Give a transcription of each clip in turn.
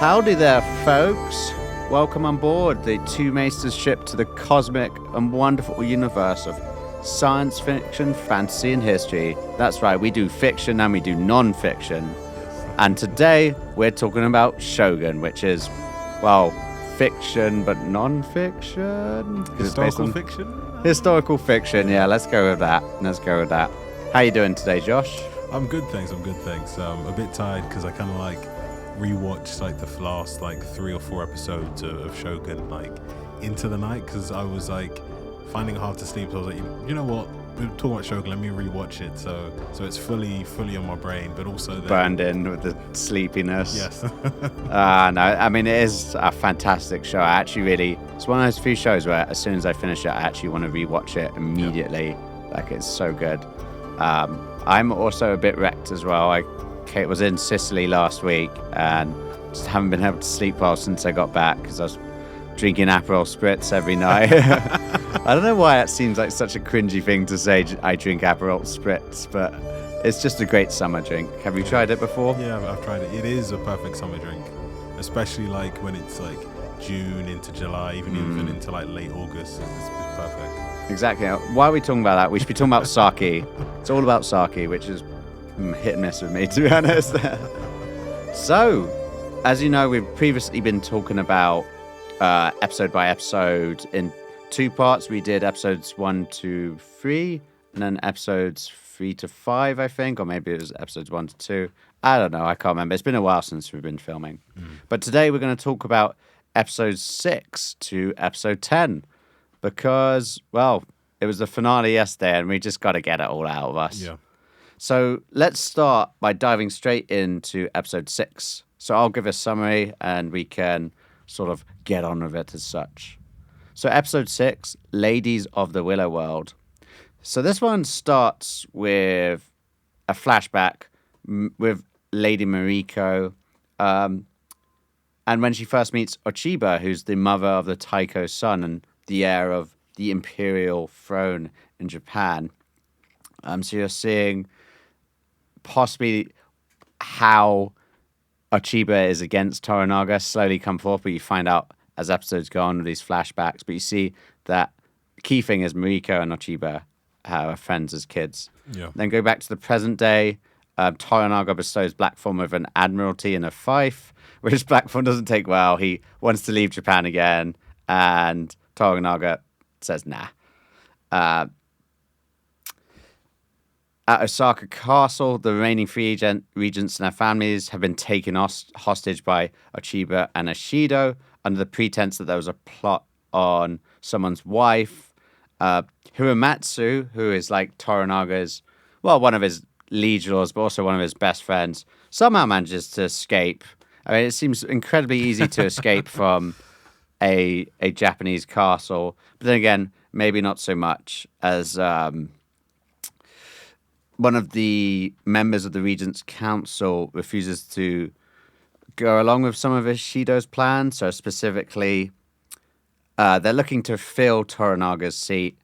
Howdy there, folks. Welcome on board the Two Maesters ship to the cosmic and wonderful universe of science fiction, fantasy, and history. That's right, we do fiction and we do non-fiction. And today, we're talking about Shogun, which is, well, fiction but non-fiction. Historical fiction? Historical fiction, yeah, let's go with that. How you doing today, Josh? I'm good, thanks. A bit tired because I kind of rewatched the last 3 or 4 episodes of Shogun into the night because I was finding it hard to sleep. So I was like, you know what? We're talking about Shogun. Let me rewatch it. So it's fully on my brain, but also burned in with the sleepiness. Yes. No, I mean it is a fantastic show. It's one of those few shows where as soon as I finish it, I actually want to rewatch it immediately. Yep. It's so good. I'm also a bit wrecked as well. I was in Sicily last week and just haven't been able to sleep well since I got back because I was drinking Aperol Spritz every night. I don't know why it seems like such a cringy thing to say I drink Aperol Spritz, but it's just a great summer drink. Have you tried it before? Yeah, I've tried it. It is a perfect summer drink, especially when it's June into July, even into late August. It's perfect. Exactly. Why are we talking about that? We should be talking about sake. It's all about sake, which is hit and miss with me, to be honest. So, as you know, we've previously been talking about episode by episode in 2 parts. We did episodes 1 to 3, and then episodes 3 to 5, I think, or maybe it was episodes 1 to 2. I don't know. I can't remember. It's been a while since we've been filming. But today we're going to talk about episodes 6 to episode 10 because, well, it was the finale yesterday, and we just got to get it all out of us. Yeah. So let's start by diving straight into episode 6. So I'll give a summary and we can sort of get on with it as such. So episode 6, Ladies of the Willow World. So this one starts with a flashback with Lady Mariko. And when she first meets Ochiba, who's the mother of the Taiko's son and the heir of the imperial throne in Japan. So you're seeing possibly how Ochiba is against Toranaga slowly come forth, but you find out as episodes go on with these flashbacks. But you see that the key thing is Mariko and Ochiba are friends as kids. Yeah. Then go back to the present day. Toranaga bestows Blackthorn with an admiralty and a fief, which Blackthorn doesn't take well. He wants to leave Japan again, and Toranaga says nah. At Osaka Castle, the remaining 3 regents and their families have been taken hostage by Ochiba and Ishido under the pretense that there was a plot on someone's wife. Hiromatsu, who is Toranaga's, one of his liege lords, but also one of his best friends, somehow manages to escape. I mean, it seems incredibly easy to escape from a Japanese castle, but then again, maybe not so much as... one of the members of the Regent's Council refuses to go along with some of Ishido's plans. So specifically, they're looking to fill Toranaga's seat.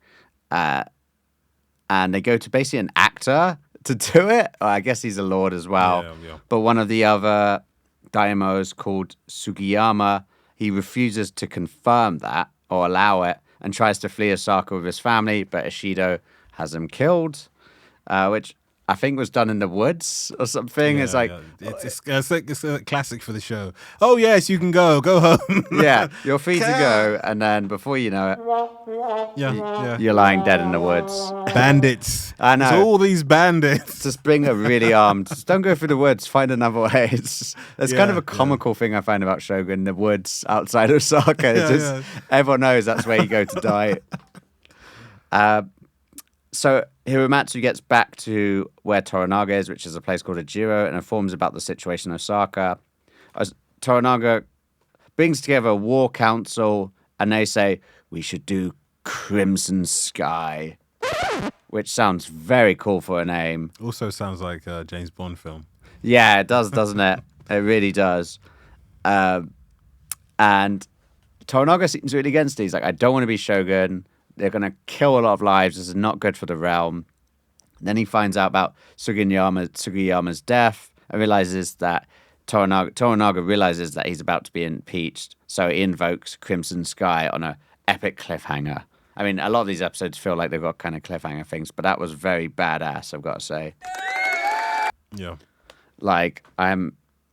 And they go to basically an actor to do it. I guess he's a lord as well. Yeah. But one of the other daimos called Sugiyama, he refuses to confirm that or allow it and tries to flee Osaka with his family. But Ishido has him killed. Which I think was done in the woods or something. Yeah, It's it's a classic for the show. Oh yes, you can go home. Yeah, you're free to go, and then before you know it, you're lying dead in the woods. Bandits. I know. It's all these bandits. Just bring a really armed. Just don't go through the woods. Find another way. It's kind of a comical thing I find about Shogun. The woods outside Osaka. Everyone knows that's where you go to die. So Hiromatsu gets back to where Toranaga is, which is a place called Ajiro, and informs about the situation in Osaka. Toranaga brings together a war council, and they say, we should do Crimson Sky, which sounds very cool for a name. Also sounds like a James Bond film. Yeah, it does, doesn't it? It really does. And Toranaga seems really against it. He's like, I don't want to be Shogun. They're going to kill a lot of lives. This is not good for the realm. Then he finds out about Sugiyama's death and realizes that Toranaga realizes that he's about to be impeached, so he invokes Crimson Sky on a epic cliffhanger. I mean, a lot of these episodes feel like they've got kind of cliffhanger things, but that was very badass, I've got to say. Yeah. Like, I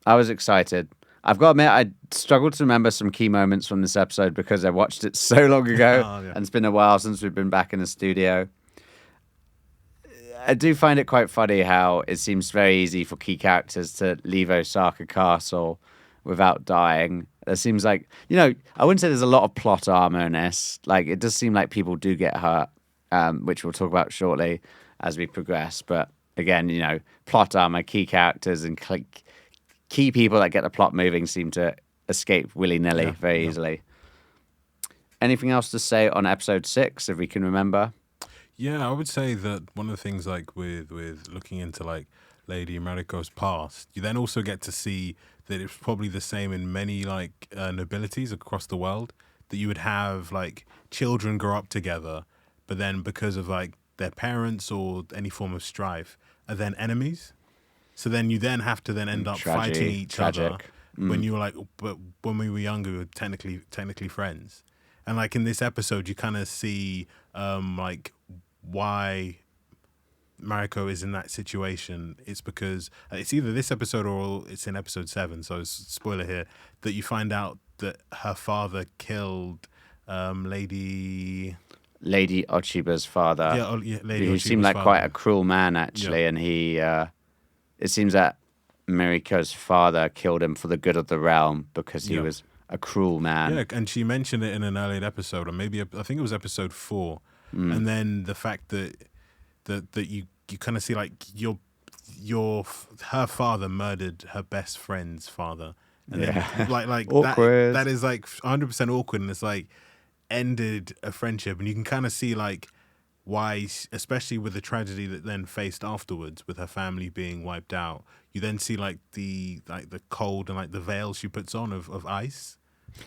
was excited. I've got to admit, I struggled to remember some key moments from this episode because I watched it so long ago, and it's been a while since we've been back in the studio. I do find it quite funny how it seems very easy for key characters to leave Osaka Castle without dying. It seems like, I wouldn't say there's a lot of plot armor in this. Like, it does seem like people do get hurt, which we'll talk about shortly as we progress. But again, plot armor, key characters, and key people that get the plot moving seem to escape willy-nilly very easily. Anything else to say on episode 6, if we can remember? Yeah, I would say that one of the things, like, with looking into, like, Lady Mariko's past, you then also get to see that it's probably the same in many, like, nobilities across the world, that you would have, like, children grow up together, but then because of, like, their parents or any form of strife are then enemies. So then you then have to then end up fighting each other. When you were like, but when we were younger, we were technically friends. And, like, in this episode, you kind of see, like, why Mariko is in that situation. It's because it's either this episode or it's in episode 7, so spoiler here, that you find out that her father killed Lady Ochiba's father. Lady who Ochiba's seemed like father. quite a cruel man, actually, and he it seems that Mariko's father killed him for the good of the realm because he was a cruel man. Yeah, and she mentioned it in an earlier episode, or maybe I think it was episode 4. And then the fact that you kind of see, like, her father murdered her best friend's father, and then like that is like 100% awkward, and it's like ended a friendship, and you can kind of see, like, why, especially with the tragedy that then faced afterwards with her family being wiped out. You then see, like, the cold and, like, the veil she puts on of ice.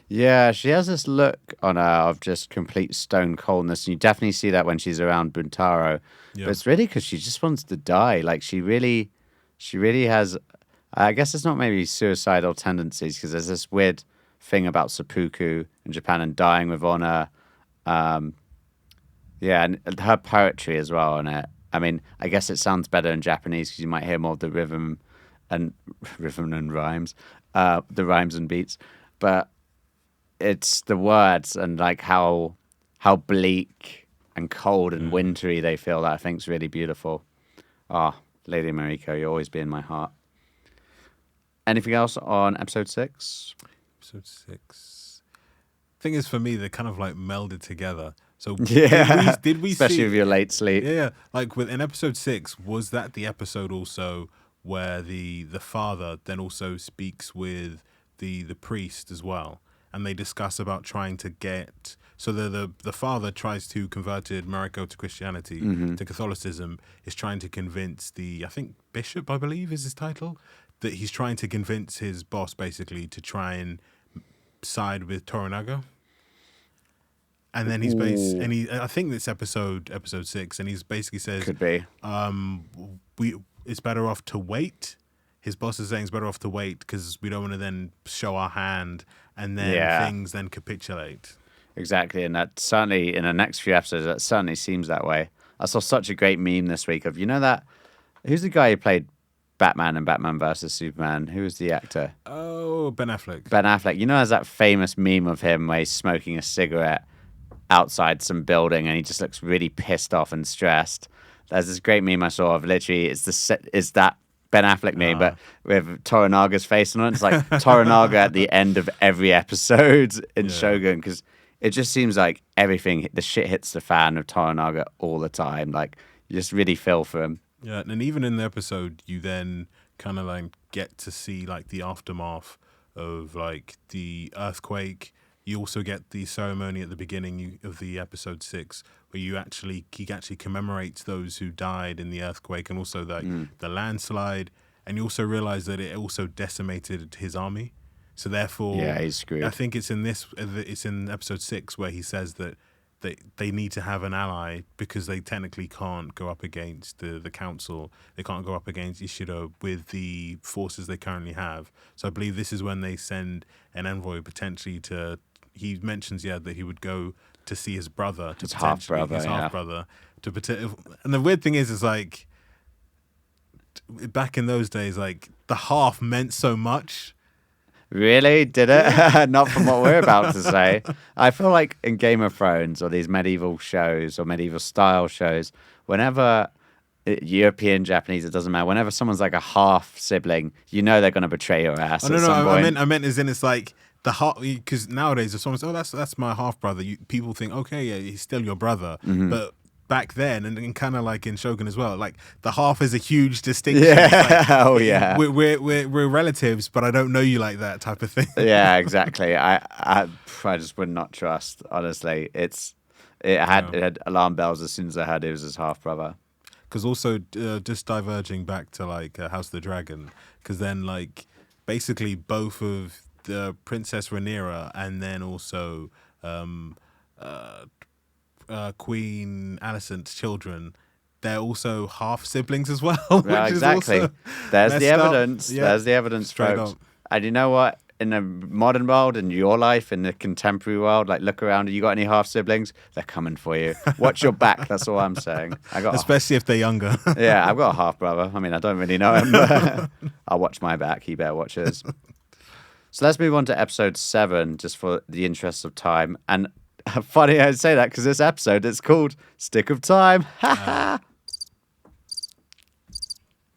Yeah, she has this look on her of just complete stone coldness, and you definitely see that when she's around Buntaro. Yeah. But it's really because she just wants to die. Like, she really has. I guess it's not maybe suicidal tendencies, because there's this weird thing about seppuku in Japan and dying with honor. And her poetry as well on it. I mean, I guess it sounds better in Japanese because you might hear more of the rhythm and rhymes, the rhymes and beats, but it's the words and, like, how bleak and cold and wintry they feel that I think is really beautiful. Lady Mariko, you'll always be in my heart. Anything else on episode 6? Episode 6. Thing is, for me, they're kind of, like, melded together. So did we especially see, with your late sleep? Yeah, like in episode 6, was that the episode also where the father then also speaks with the priest as well? And they discuss about trying to get... So the father tries to convert Mariko to Christianity, to Catholicism, is trying to convince I think bishop, I believe is his title, that he's trying to convince his boss, basically, to try and side with Toranaga. And then I think it's episode 6, and he basically says... Could be. It's better off to wait. His boss is saying it's better off to wait because we don't want to then show our hand and then things then capitulate. Exactly, and that certainly, in the next few episodes, that certainly seems that way. I saw such a great meme this week of, who's the guy who played Batman and Batman vs. Superman? Who was the actor? Oh, Ben Affleck. Ben Affleck. There's that famous meme of him where he's smoking a cigarette outside some building and he just looks really pissed off and stressed. There's this great meme I saw of literally, it's that Ben Affleck meme, but with Toranaga's face on it. It's like Toranaga at the end of every episode in Shogun, because it just seems like the shit hits the fan of Toranaga all the time. Like, you just really feel for him. Yeah, and even in the episode, you then kind of like get to see, like, the aftermath of, like, the earthquake. You also get the ceremony at the beginning of the episode 6, where he actually commemorates those who died in the earthquake and also the landslide. And you also realize that it also decimated his army. So therefore, he's screwed. I think it's in episode 6 where he says that they need to have an ally because they technically can't go up against the council. They can't go up against Ishido with the forces they currently have. So I believe this is when they send an envoy potentially to. He mentions that he would go to see his brother, to his half brother, and the weird thing is like back in those days, like the half meant so much. Really? Did it? Not from what we're about to say. I feel like in Game of Thrones or these medieval shows or medieval style shows, whenever European, Japanese, it doesn't matter. Whenever someone's like a half sibling, you know they're going to betray your ass. Some point. I meant as in it's like the half, because nowadays if someone says, that's my half brother, people think, okay, yeah, he's still your brother, but back then, and kind of like in Shogun as well, like the half is a huge distinction. Yeah. Like, we're relatives, but I don't know you like that type of thing. Yeah, exactly. I just would not trust. Honestly, it had alarm bells as soon as I heard it was his half brother. Because also just diverging back to like House of the Dragon, because then like basically both of the Princess Rhaenyra and then also Queen Alicent's children, they're also half siblings as well. Yeah, exactly. There's the evidence. Yeah. There's the evidence, folks. And you know what? In the modern world, in your life, in the contemporary world, like look around. You got any half siblings? They're coming for you. Watch your back. That's all I'm saying. Especially if they're younger. Yeah, I've got a half brother. I mean, I don't really know him, but I'll watch my back. He better watch his. So let's move on to episode 7, just for the interest of time. And funny I say that because this episode it's called Stick of Time.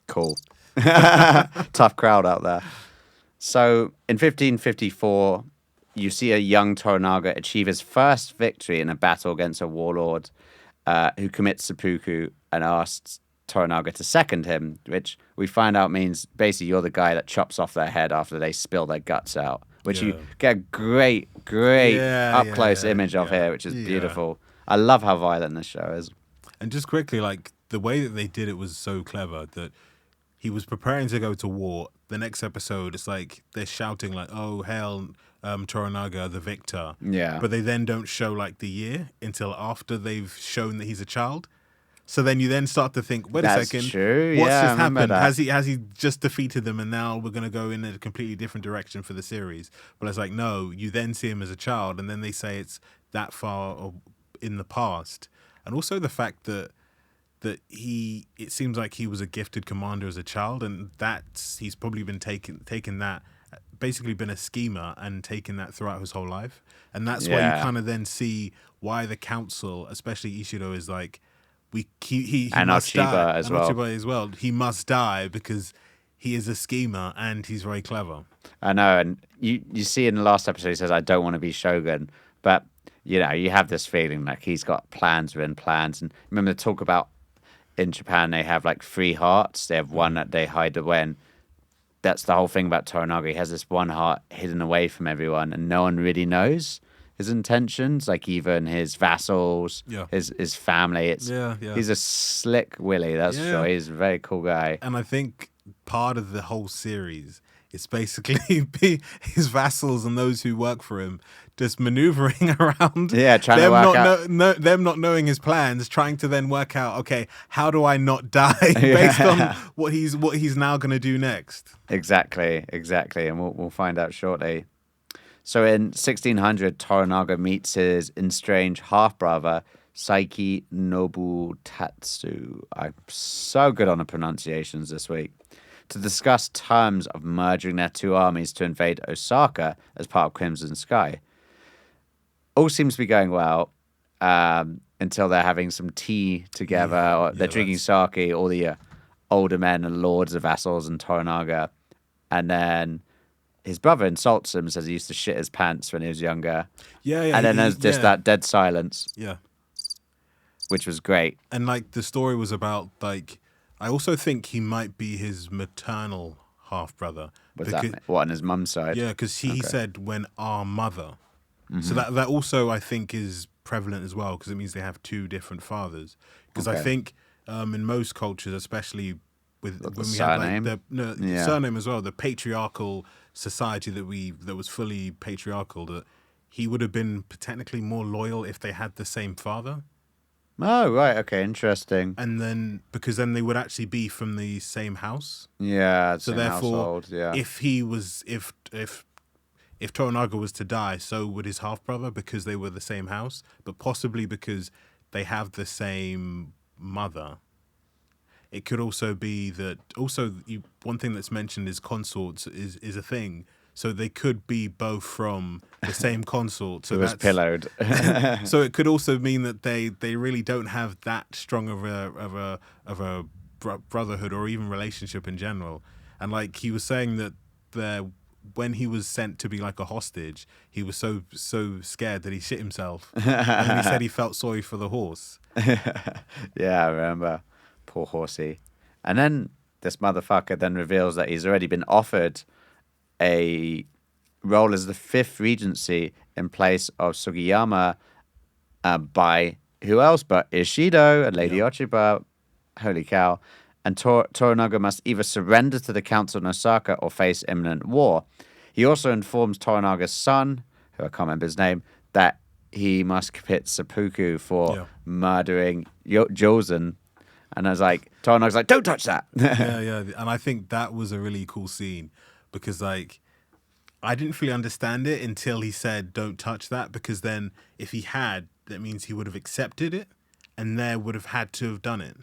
Cool. Tough crowd out there. So in 1554, you see a young Toranaga achieve his first victory in a battle against a warlord who commits seppuku and asks Toranaga to second him, which we find out means basically you're the guy that chops off their head after they spill their guts out, which you get a great up-close image of here, which is beautiful. I love how violent this show is. And just quickly, like, the way that they did it was so clever that he was preparing to go to war. The next episode, it's like they're shouting like, "Oh, hail Toranaga, the victor." Yeah. But they then don't show like the year until after they've shown that he's a child. So then you then start to think, wait a second, That's true. what's just happened? That. Has he just defeated them and now we're going to go in a completely different direction for the series? But it's like, no, you then see him as a child and then they say it's that far in the past. And also the fact that it seems like he was a gifted commander as a child, and he's probably been taken that, basically been a schemer and taken that throughout his whole life. And that's why you kind of then see why the council, especially Ishido, is like, he and must die. As well. Ochiba as well. He must die because he is a schemer and he's very clever. I know, and you see in the last episode he says, "I don't want to be Shogun," but you have this feeling like he's got plans within plans. And remember to talk about in Japan they have like 3 hearts. They have one that they hide away, and that's the whole thing about Toranaga. He has this one heart hidden away from everyone, and no one really knows his intentions, like even his vassals, his family. He's a slick Willy, that's for sure. He's a very cool guy. And I think part of the whole series is basically his vassals and those who work for him just maneuvering around. Yeah, trying to work out. Them not knowing his plans, trying to then work out, okay, how do I not die based on what he's now going to do next. Exactly. And we'll find out shortly. So in 1600, Toranaga meets his estranged half-brother, Saiki Nobutatsu. I'm so good on the pronunciations this week. To discuss terms of merging their 2 armies to invade Osaka as part of Crimson Sky. All seems to be going well until they're having some tea together, or they're drinking sake, all the older men and lords, the vassals, and Toranaga. And then his brother insults him, says he used to shit his pants when he was younger. And then there's just that dead silence. Yeah. Which was great. And like the story was about, like, I also think he might be his maternal half brother. What, on his mum's side? Yeah, because he said when our mother. Mm-hmm. So that also I think is prevalent as well, because it means they have 2 different fathers. Because I think in most cultures, especially when we surname. have like surname as well, the patriarchal society that was fully patriarchal, that he would have been technically more loyal if they had the same father. Oh, right. Okay, interesting. And then, because then they would actually be from the same house. Yeah, So same therefore, household. Yeah. if Toranaga was to die, so would his half brother, because they were the same house, but possibly because they have the same mother. It could also be that one thing that's mentioned is consorts is a thing. So they could be both from the same consort. So It was pillowed. so it could also mean that they really don't have that strong of a brotherhood or even relationship in general. And like he was saying that when he was sent to be like a hostage, he was so scared that he shit himself. And then he said he felt sorry for the horse. Yeah, I remember. Poor horsey. And then this motherfucker then reveals that he's already been offered a role as the 5th regency in place of Sugiyama by who else but Ishido and Lady Ochiba. Holy cow. And Toranaga must either surrender to the Council in Osaka or face imminent war. He also informs Toranaga's son, who I can't remember his name, that he must commit seppuku for murdering Jozen. And I was like, Toranaga's like, don't touch that. Yeah. And I think that was a really cool scene because, like, I didn't fully understand it until he said, don't touch that. Because then if he had, that means he would have accepted it and there would have had to have done it.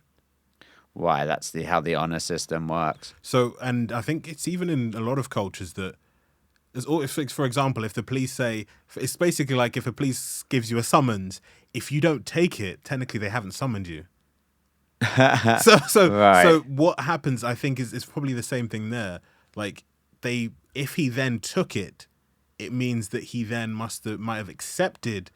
Why? That's how the honor system works. So, and I think it's even in a lot of cultures that, for example, if the police say, it's basically like if a police gives you a summons, if you don't take it, technically they haven't summoned you. So what happens, I think, is probably the same thing there. Like if he then took it, it means that he then might have accepted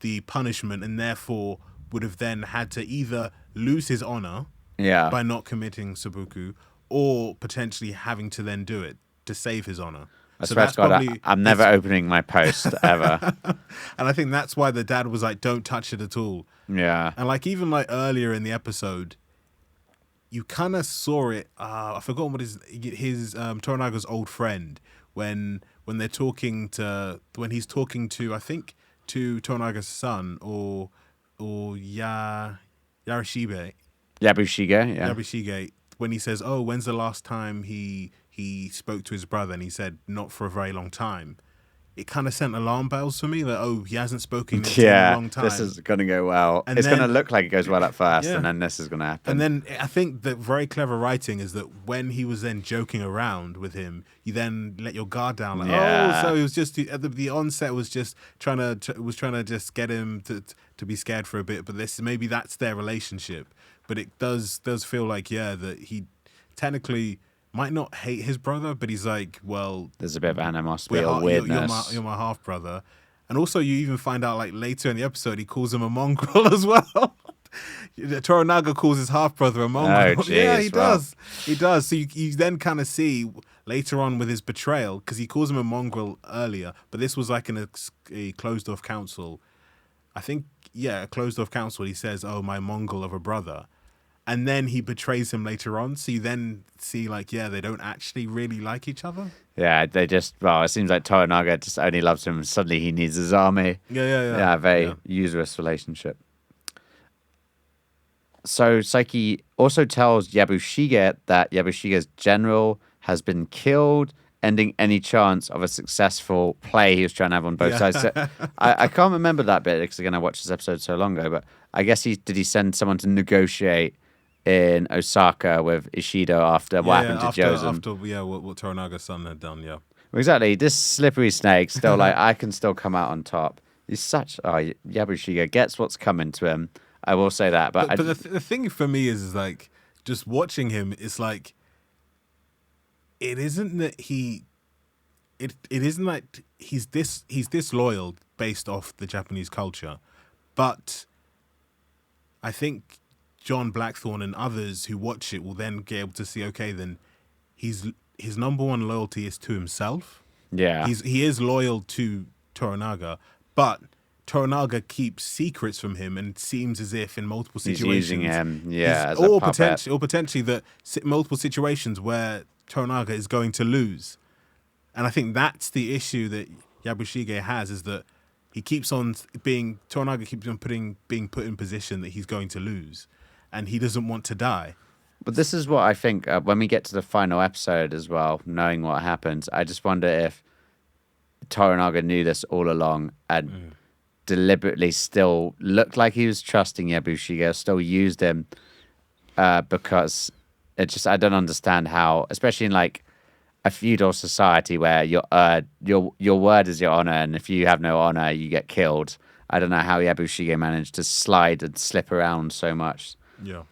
the punishment and therefore would have then had to either lose his honor by not committing seppuku or potentially having to then do it to save his honor. I swear to God, I'm never opening my post ever. And I think that's why the dad was like, don't touch it at all. Yeah. And like even like earlier in the episode, you kind of saw it. I forgot what his Toranaga's old friend when he's talking to I think to Toranaga's son or Yabushige. Yabushige, when he says, "Oh, when's the last time he spoke to his brother?" and he said, "Not for a very long time." It kind of sent alarm bells for me that, oh, he hasn't spoken in a long time. This is going to go well. And it's going to look like it goes well at first, and then this is going to happen. And then I think the very clever writing is that when he was then joking around with him, you then let your guard down. Like, so he was just at the onset was just trying to just get him to be scared for a bit. But maybe that's their relationship. But it does feel like that he technically might not hate his brother, but he's like, well, there's a bit of animosity or weirdness. You're my half brother, and also you even find out like later in the episode he calls him a mongrel as well. Toranaga calls his half brother a mongrel. Oh, geez, yeah, he does. He does. So you then kind of see later on with his betrayal, because he calls him a mongrel earlier, but this was like in a closed off council. I think a closed off council. He says, "Oh, my mongrel of a brother." And then he betrays him later on. So you then see, like, they don't actually really like each other. Yeah, they just, it seems like Toranaga just only loves him. Suddenly he needs his army. Yeah, very usurious relationship. So Saiki also tells Yabushige that Yabushige's general has been killed, ending any chance of a successful play he was trying to have on both sides. So I can't remember that bit because, again, I watched this episode so long ago. But I guess did he send someone to negotiate in Osaka with Ishido after what happened to Jozen. After what Toranaga's son had done, Well, exactly. This slippery snake still like, I can still come out on top. He's such, Yabushige gets what's coming to him. I will say that. But the thing for me is like, just watching him, it's like, it isn't that it isn't like he's this loyal based off the Japanese culture, but I think John Blackthorne and others who watch it will then be able to see, okay, then his number one loyalty is to himself. Yeah. He is loyal to Toranaga, but Toranaga keeps secrets from him, and it seems as if in multiple situations he's using him, as a puppet. Or potentially that multiple situations where Toranaga is going to lose. And I think that's the issue that Yabushige has, is that Toranaga keeps on being put in position that he's going to lose, and he doesn't want to die. But this is what I think when we get to the final episode as well, knowing what happens, I just wonder if Toranaga knew this all along and deliberately still looked like he was trusting Yabushige, still used him because I don't understand how, especially in like a feudal society where your word is your honor, and if you have no honor, you get killed. I don't know how Yabushige managed to slide and slip around so much. Yeah.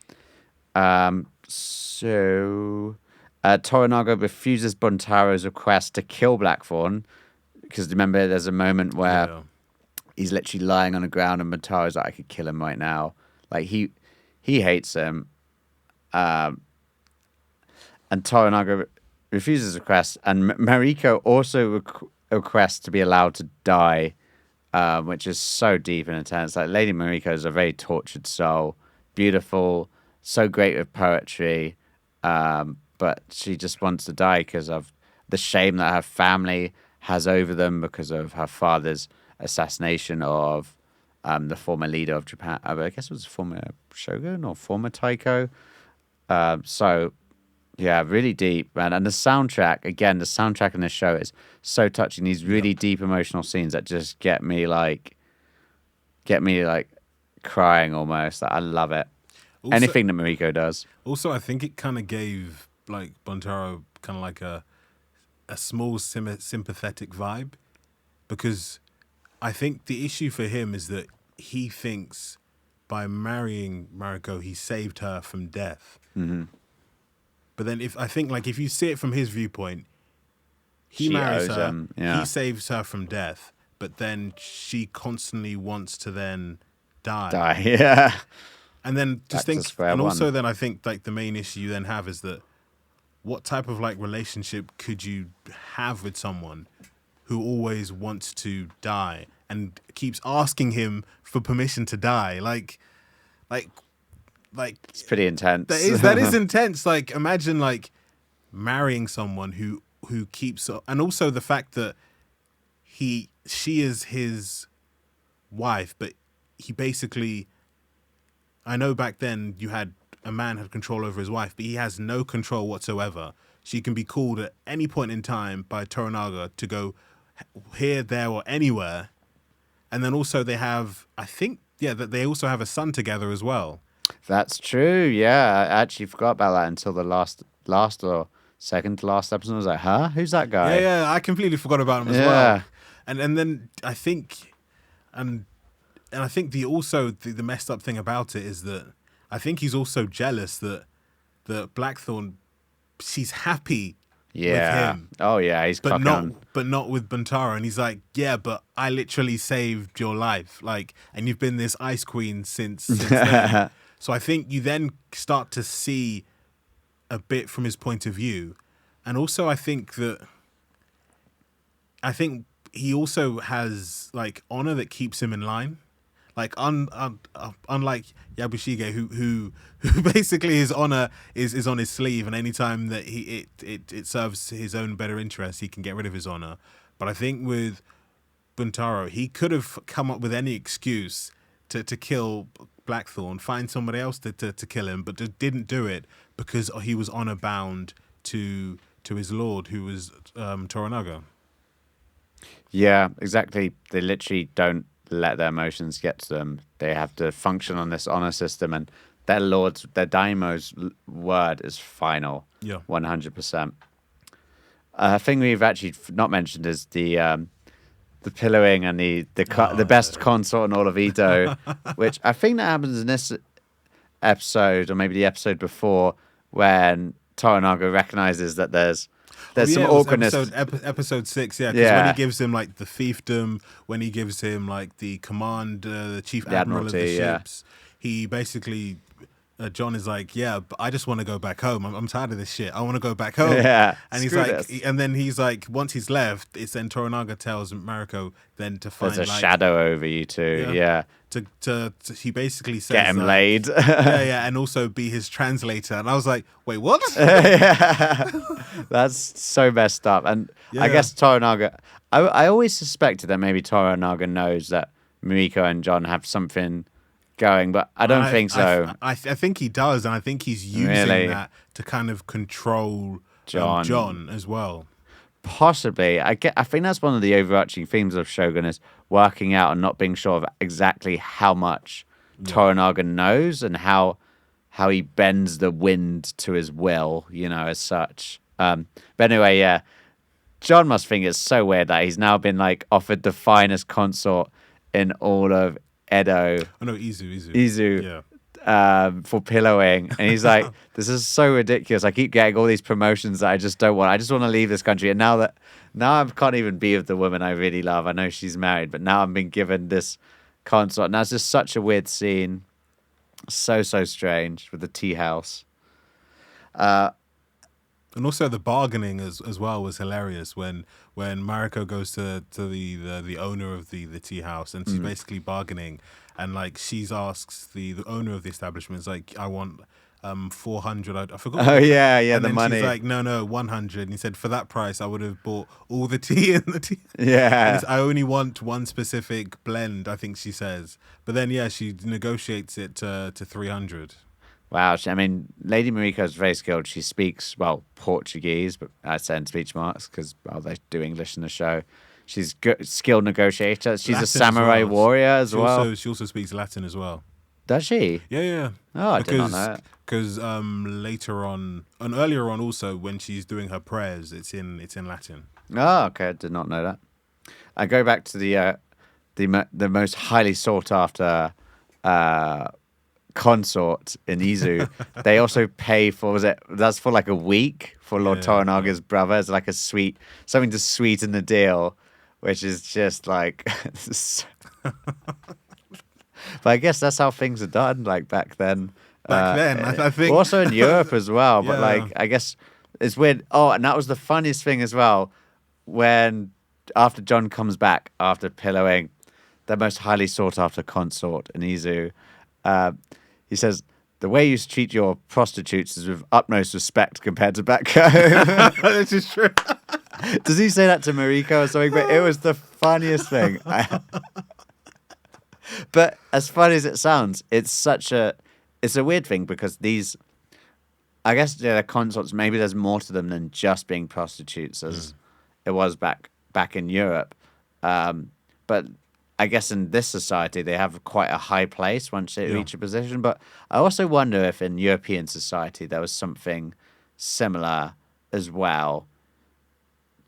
So Toranaga refuses Buntaro's request to kill Blackthorn because remember, there's a moment where he's literally lying on the ground, and Buntaro's like, "I could kill him right now." Like he hates him, and Toranaga refuses the request, and Mariko also requests to be allowed to die, which is so deep and intense. Like Lady Mariko is a very tortured soul, beautiful, so great with poetry, but she just wants to die because of the shame that her family has over them because of her father's assassination of the former leader of Japan. I guess it was former Shogun or former Taiko. So, yeah, really deep, man. And the soundtrack, again, the soundtrack in this show is so touching. These really deep emotional scenes that just get me like crying almost. I love it. Also, anything that Mariko does. Also, I think it kind of gave like Buntaro kind of like a small sympathetic vibe, because I think the issue for him is that he thinks by marrying Mariko, he saved her from death. Mm-hmm. But then if you see it from his viewpoint, he marries her, he saves her from death, but then she constantly wants to then die. Yeah. And then also then I think like the main issue you then have is that what type of like relationship could you have with someone who always wants to die and keeps asking him for permission to die? Like it's pretty intense. That is intense. Like imagine like marrying someone who keeps, and also the fact that she is his wife, but he basically, I know back then a man had control over his wife, but he has no control whatsoever. She can be called at any point in time by Toranaga to go here, there, or anywhere. And then also they have, that they also have a son together as well. That's true. Yeah, I actually forgot about that until the last or second to last episode. I was like, huh? Who's that guy? Yeah, I completely forgot about him as well. And then I think, and I think the messed up thing about it is that I think he's also jealous that Blackthorn, she's happy with him. Oh yeah, he's but not with Buntaro. And he's like, yeah, but I literally saved your life, like, and you've been this ice queen since then. So I think you then start to see a bit from his point of view, and also I think he also has like honor that keeps him in line. Like unlike Yabushige, who basically his honor is on his sleeve, and anytime that it serves his own better interest, he can get rid of his honor. But I think with Buntaro, he could have come up with any excuse to kill Blackthorn, find somebody else to kill him, but didn't do it because he was honor bound to his lord, who was Toranaga. Yeah, exactly. They literally don't let their emotions get to them. They have to function on this honor system, and their daimo's word is final. Yeah, 100%. A thing we've actually not mentioned is the pillaring and the best consort in all of Edo, which I think that happens in this episode, or maybe the episode before, when Toranaga recognizes that there's some awkwardness. Episode 6, because when he gives him like the fiefdom, when he gives him like the command, the chief admiral of the ships, he basically, John is like, yeah, but I just want to go back home. I'm tired of this shit. I want to go back home. Yeah, and he's like, and then he's like, once he's left, it's then Toranaga tells Mariko then to find there's a shadow over you too. Yeah. To he basically says get him laid. and also be his translator. And I was like, wait, what? That's so messed up. And I guess Toranaga, I always suspected that maybe Toranaga knows that Mariko and John have something going, but I don't think so. I think he does, and I think he's using Really? that to kind of control John. John as well. Possibly. I think that's one of the overarching themes of Shogun is working out and not being sure of exactly how much Toranaga knows and how he bends the wind to his will, as such. But anyway, yeah. John must think it's so weird that he's now been like offered the finest consort in all of Edo. Oh no, Izu. Yeah. For pillowing, and he's like, "This is so ridiculous. I keep getting all these promotions that I just don't want. I just want to leave this country." And now I can't even be with the woman I really love. I know she's married, but now I'm being given this consort. And that's just such a weird scene. So strange with the tea house. And also the bargaining as well was hilarious when Mariko goes to the owner of the tea house, and she's basically bargaining, and like she asks the owner of the establishment, is like, I want 400. I forgot. Oh yeah, and the then money. She's like, no, 100. And he said, for that price, I would have bought all the tea in the tea. Yeah. I only want one specific blend, I think she says. But then she negotiates it to 300. Wow, I mean, Lady Mariko is very skilled. She speaks, Portuguese, but I say in speech marks because, they do English in the show. She's good, skilled negotiator. She's Latin a samurai warrior as well. She also speaks Latin as well. Does she? Yeah. Oh, I did not know that. Because later on, and earlier on also, when she's doing her prayers, it's in Latin. Oh, okay, I did not know that. I go back to the most highly sought after consort in Izu. They also pay for that's for like a week for Lord Toranaga's brother. It's like something to sweeten the deal, which is just like but I guess that's how things are done like back then. I think also in Europe as well, but Yeah. like I guess it's weird. Oh, and that was the funniest thing as well, when after John comes back after pillowing the most highly sought after consort in Izu, he says, "The way you treat your prostitutes is with utmost respect compared to back home." This is true. Does he say that to Mariko or something? But it was the funniest thing. But as funny as it sounds, it's a weird thing because these, I guess, they're consorts. Maybe there's more to them than just being prostitutes, as it was back in Europe. But I guess in this society, they have quite a high place once they reach a position. But I also wonder if in European society there was something similar as well.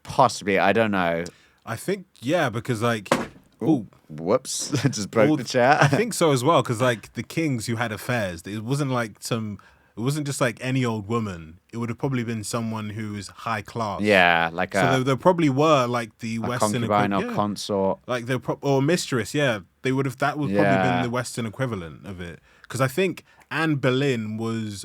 Possibly, I don't know. I think, because like... Ooh, whoops. Just broke the chair. I think so as well, because like the kings who had affairs, it wasn't just like any old woman. It would have probably been someone who was high class. Yeah, like there probably were like the a Western concubine or consort. like or mistress. Yeah, they would have. That would probably been the Western equivalent of it. Because I think Anne Boleyn was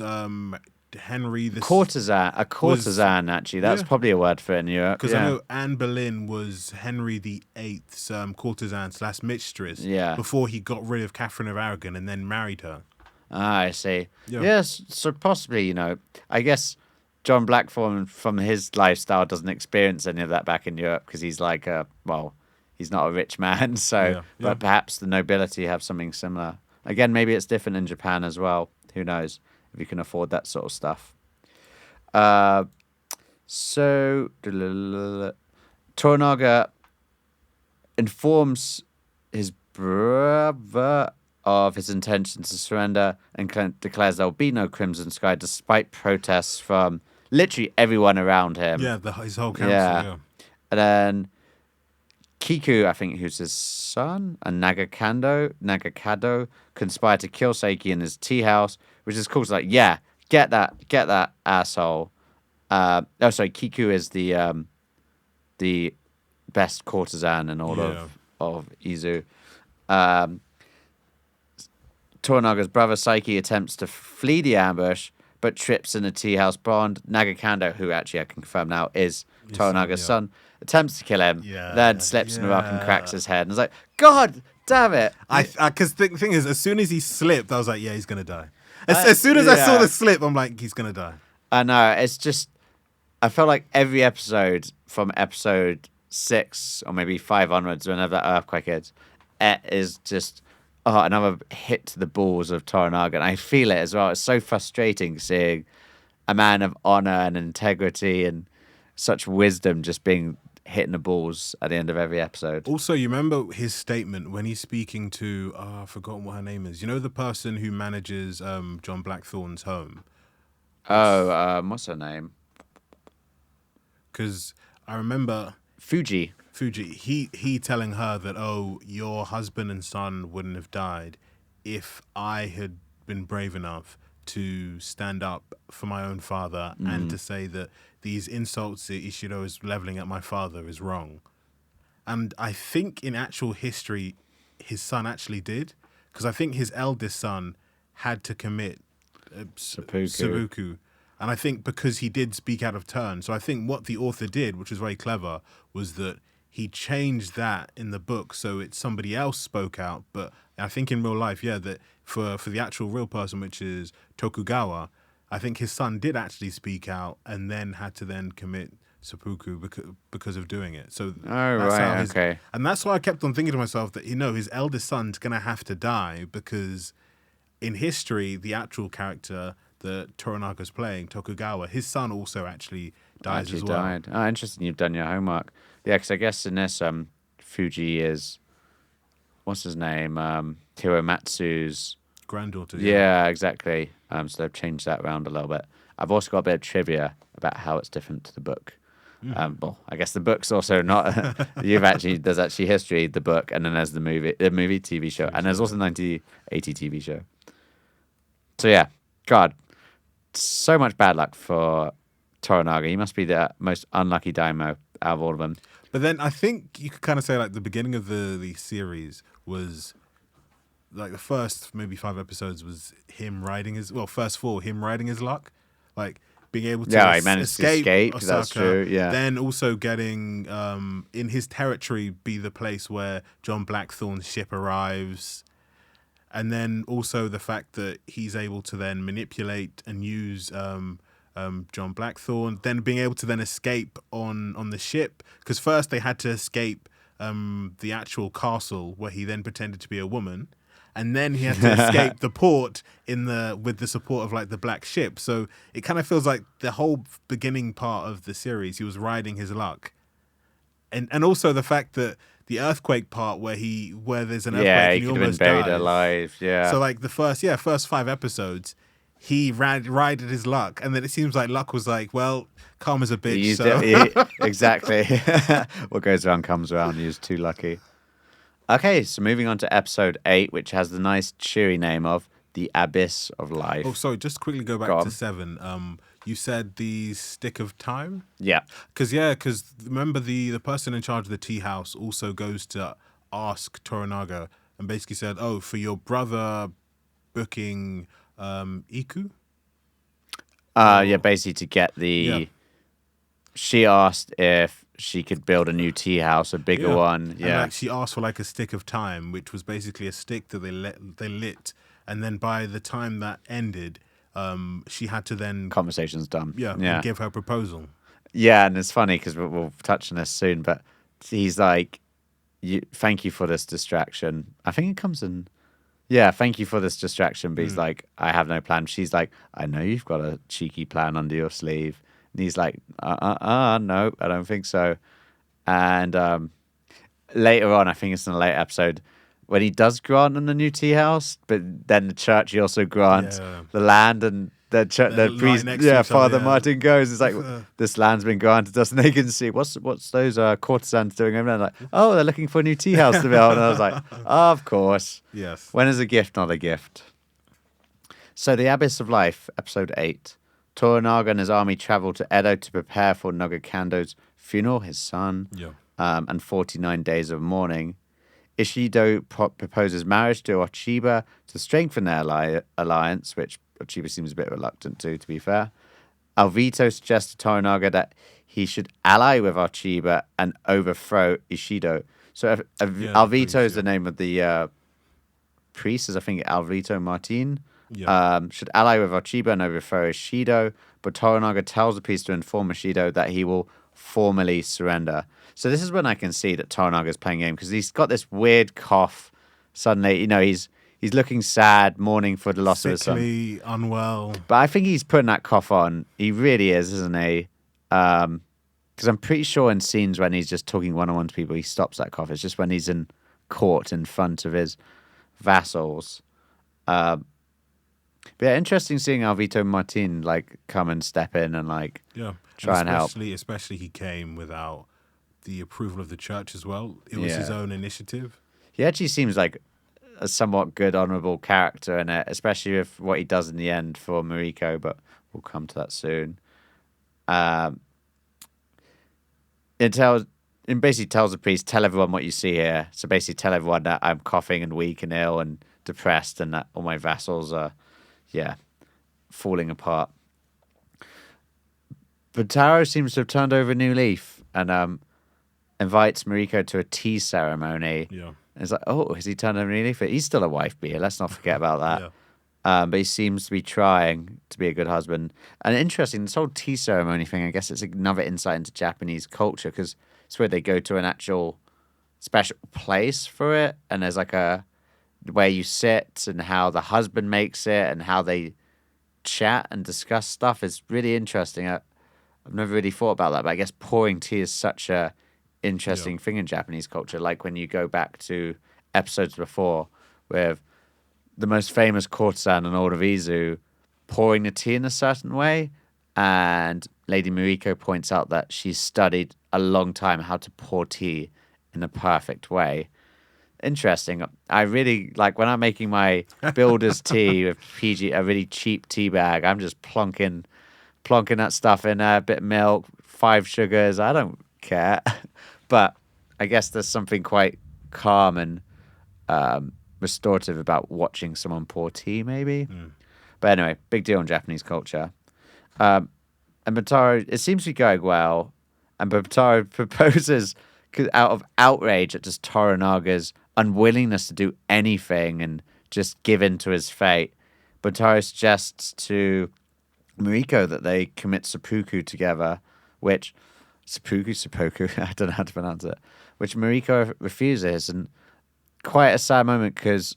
Henry the courtesan. Actually, that's probably a word for it in Europe. Because I know Anne Boleyn was Henry VIII's courtesan / mistress. Yeah. Before he got rid of Catherine of Aragon and then married her. Ah, I see. Yeah. Yes, so possibly, I guess John Blackthorne from his lifestyle doesn't experience any of that back in Europe because he's like he's not a rich man. So, but perhaps the nobility have something similar. Again, maybe it's different in Japan as well. Who knows? If you can afford that sort of stuff. So Toranaga informs his brother of his intention to surrender and declares there will be no Crimson Sky despite protests from literally everyone around him. Yeah, his whole council. Yeah. And then Kiku, I think, who's his son, and Nagakado conspire to kill Seiki in his tea house, which is cool. It's like, get that asshole. Kiku is the best courtesan in all of Izu. Toranaga's brother Saiki attempts to flee the ambush, but trips in a tea house bond. Nagakando, who actually I can confirm now is Toranaga's son, attempts to kill him, then slips in the rock and cracks his head. And it's like, God damn it! Because the thing is, as soon as he slipped, I was like, he's gonna die. As soon as I saw the slip, I'm like, he's gonna die. I know. It's just, I felt like every episode from episode 6 or maybe 5 onwards, whenever that earthquake is just another hit to the balls of Toranaga. And I feel it as well. It's so frustrating seeing a man of honor and integrity and such wisdom just being hit in the balls at the end of every episode. Also, you remember his statement when he's speaking to, I've forgotten what her name is. You know, the person who manages John Blackthorne's home? What's her name? Because I remember... Fuji. He telling her that, your husband and son wouldn't have died if I had been brave enough to stand up for my own father and to say that these insults that Ishido is leveling at my father is wrong. And I think in actual history, his son actually did, because I think his eldest son had to commit seppuku. And I think because he did speak out of turn. So I think what the author did, which was very clever, was that he changed that in the book so it's somebody else spoke out. But I think in real life, that for the actual real person, which is Tokugawa, I think his son did actually speak out and then had to then commit seppuku because of doing it. So okay. And that's why I kept on thinking to myself that, his eldest son's going to have to die, because in history, the actual character that Toranaga's playing, Tokugawa, his son also actually dies as well. Died. Oh, interesting. You've done your homework. Yeah, because I guess in this, Fuji is, what's his name? Hiromatsu's granddaughter. Yeah, exactly. So they've changed that around a little bit. I've also got a bit of trivia about how it's different to the book. Well, I guess the book's also not. There's actually history, the book, and then there's the movie TV show, and there's also the 1980 TV show. So yeah, God, so much bad luck for Toranaga. He must be the most unlucky daimyo out of all of them. But then I think you could kind of say like the beginning of the series was like the first maybe 5 episodes was him riding his first 4 him riding his luck, like being able to he managed to escape. Osaka, that's true. Yeah. Then also getting in his territory be the place where John Blackthorne's ship arrives. And then also the fact that he's able to then manipulate and use John Blackthorne, then being able to then escape on the ship. Because first they had to escape the actual castle where he then pretended to be a woman. And then he had to escape the port with the support of like the black ship. So it kind of feels like the whole beginning part of the series, he was riding his luck. And also the fact that the earthquake part where there's an earthquake and he could have almost been buried dies. alive. Yeah. So like the first 5 episodes, he rided his luck, and then it seems like luck was like, well, karma's a bitch. Exactly. What goes around comes around. He was too lucky. Okay, so moving on to episode 8, which has the nice cheery name of The Abyss of Life. Oh, sorry, just quickly go back to 7. You said the stick of time? Yeah. Because remember the person in charge of the tea house also goes to ask Toranaga and basically said, for your brother booking Iku? Basically to get the... Yeah. She asked if she could build a new tea house, a bigger one. Yeah. And like she asked for like a stick of time, which was basically a stick that they lit. And then by the time that ended... she had to then... Conversation's done. Yeah. And give her proposal. Yeah, and it's funny because we'll touch on this soon, but he's like, thank you for this distraction. I think it comes in... Yeah, thank you for this distraction, but he's like, I have no plan. She's like, I know you've got a cheeky plan under your sleeve. And he's like, no, I don't think so. And later on, I think it's in a later episode, when he does grant them the new tea house, but then the church, he also grants the land, and the priest, Father Martin goes, it's like, this land's been granted us, and they can see, what's those courtesans doing over there? Like, they're looking for a new tea house to build. And I was like, of course. Yes. When is a gift not a gift? So The Abyss of Life, episode 8. Toranaga and his army travel to Edo to prepare for Nogakando's funeral, his son, and 49 days of mourning. Ishido proposes marriage to Ochiba to strengthen their alliance, which Ochiba seems a bit reluctant to be fair. Alvito suggests to Toranaga that he should ally with Ochiba and overthrow Ishido. So Alvito is the name of the priest, is I think Alvito Martin. Should ally with Ochiba and overthrow Ishido, but Toranaga tells the priest to inform Ishido that he will formally surrender. So this is when I can see that Toranaga's playing game, because he's got this weird cough. Suddenly, he's looking sad, mourning for the loss of his son. Sickly, unwell. But I think he's putting that cough on. He really is, isn't he? Because I'm pretty sure in scenes when he's just talking one-on-one to people, he stops that cough. It's just when he's in court in front of his vassals. But yeah, interesting seeing Alvito Martin come and step in and try and help. Especially he came without the approval of the church as well. It was his own initiative. He actually seems like a somewhat good, honourable character in it, especially with what he does in the end for Mariko, but we'll come to that soon. It basically tells the priest, tell everyone what you see here. So basically tell everyone that I'm coughing and weak and ill and depressed and that all my vassals are, falling apart. But Taro seems to have turned over a new leaf and invites Mariko to a tea ceremony. Yeah. And it's like, oh, has he turned over a new leaf? He's still a wife beater. Let's not forget about that. But he seems to be trying to be a good husband. And interesting, this whole tea ceremony thing, I guess it's another insight into Japanese culture, because it's where they go to an actual special place for it. And there's where you sit and how the husband makes it and how they chat and discuss stuff is really interesting. I've never really thought about that, but I guess pouring tea is such a interesting thing in Japanese culture. Like when you go back to episodes before with the most famous courtesan in all of Izu pouring the tea in a certain way, and Lady Mariko points out that she's studied a long time how to pour tea in a perfect way. Interesting. I really like when I'm making my builder's tea with a really cheap tea bag. I'm just plonking that stuff in a bit of milk, 5 sugars. I don't care. But I guess there's something quite calm and restorative about watching someone pour tea, maybe. But anyway, big deal in Japanese culture. And Butaro, it seems to be going well. And Butaro proposes out of outrage at just Toranaga's unwillingness to do anything and just give in to his fate. Butaro suggests to Mariko that they commit seppuku together, which seppuku, I don't know how to pronounce it, which Mariko refuses, and quite a sad moment because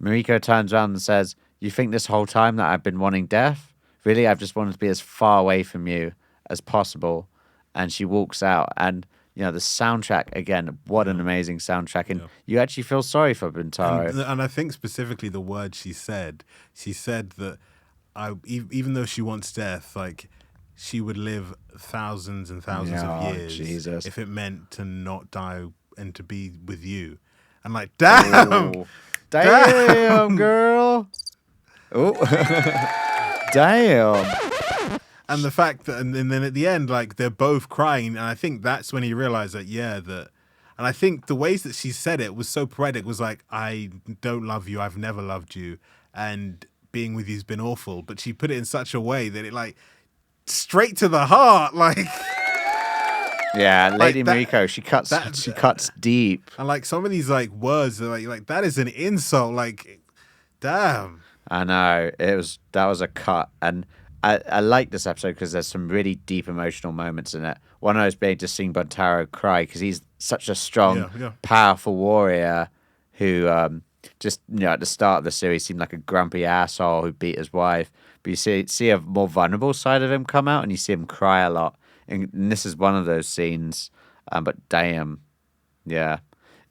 Mariko turns around and says, you think this whole time that I've been wanting death? Really, I've just wanted to be as far away from you as possible. And she walks out, and the soundtrack, again, what an amazing soundtrack. And you actually feel sorry for Bintaro. And I think specifically the word she said that even though she wants death, she would live thousands and thousands of years if it meant to not die and to be with you. And damn! Oh, damn, girl! Oh, damn! And the fact that, and then at the end, they're both crying, and I think that's when he realized that, and I think the ways that she said it was so poetic. Was I don't love you, I've never loved you, and being with you's been awful. But she put it in such a way that it straight to the heart, Yeah, Lady Mariko, she cuts deep. And some of these words are that is an insult. Damn. I know that was a cut, and I like this episode because there's some really deep emotional moments in it. One of those being just seeing Buntaro cry because he's such a strong, powerful warrior who just at the start of the series seemed like a grumpy asshole who beat his wife. But you see a more vulnerable side of him come out, and you see him cry a lot. And this is one of those scenes. But damn, yeah.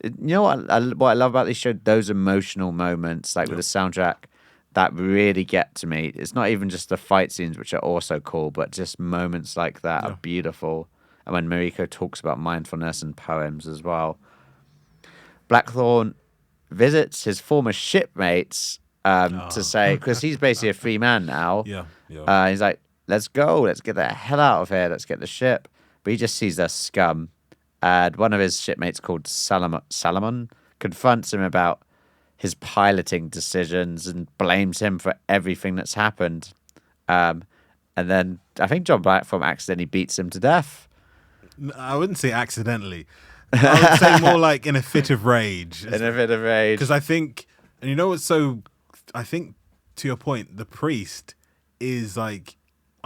What I love about this show? Those emotional moments, with the soundtrack, that really get to me. It's not even just the fight scenes, which are also cool, but just moments like that are beautiful. And when Mariko talks about mindfulness and poems as well. Blackthorn visits his former shipmates to say, because he's basically a free man now. He's like, let's go, let's get the hell out of here, let's get the ship. But he just sees their scum. And one of his shipmates called Salomon confronts him about his piloting decisions and blames him for everything that's happened. And then I think John Blackthorn accidentally beats him to death. I wouldn't say accidentally. I would say more in a fit of rage. In a fit of rage. Because I think, and I think to your point, the priest is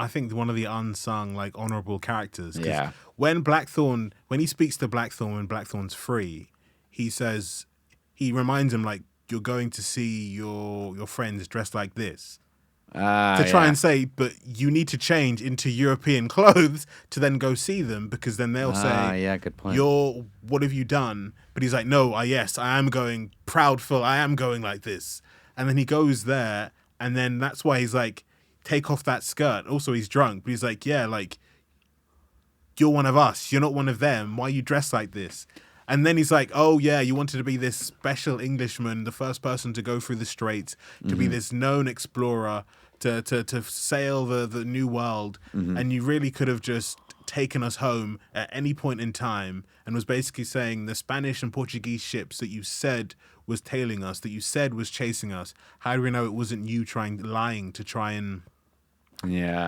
I think one of the unsung like honorable characters. 'Cause Yeah. when he speaks to Blackthorn when Blackthorn's free, he reminds him like, you're going to see your friends dressed like this. To try and say, but you need to change into European clothes to then go see them, because then they'll say, yeah, good point. what have you done? But he's like, no, yes, I am going proudful. I am going like this. And then he goes there, and then that's why he's like, take off that skirt. Also, he's drunk, but he's like, yeah, like, you're one of us. You're not one of them. Why are you dressed like this? And then he's like, oh, yeah, you wanted to be this special Englishman, the first person to go through the Straits, to be this known explorer, to sail the new world. And you really could have just taken us home at any point in time, and was basically saying the Spanish and Portuguese ships that you said was tailing us, that you said was chasing us, how do we know it wasn't you lying to try and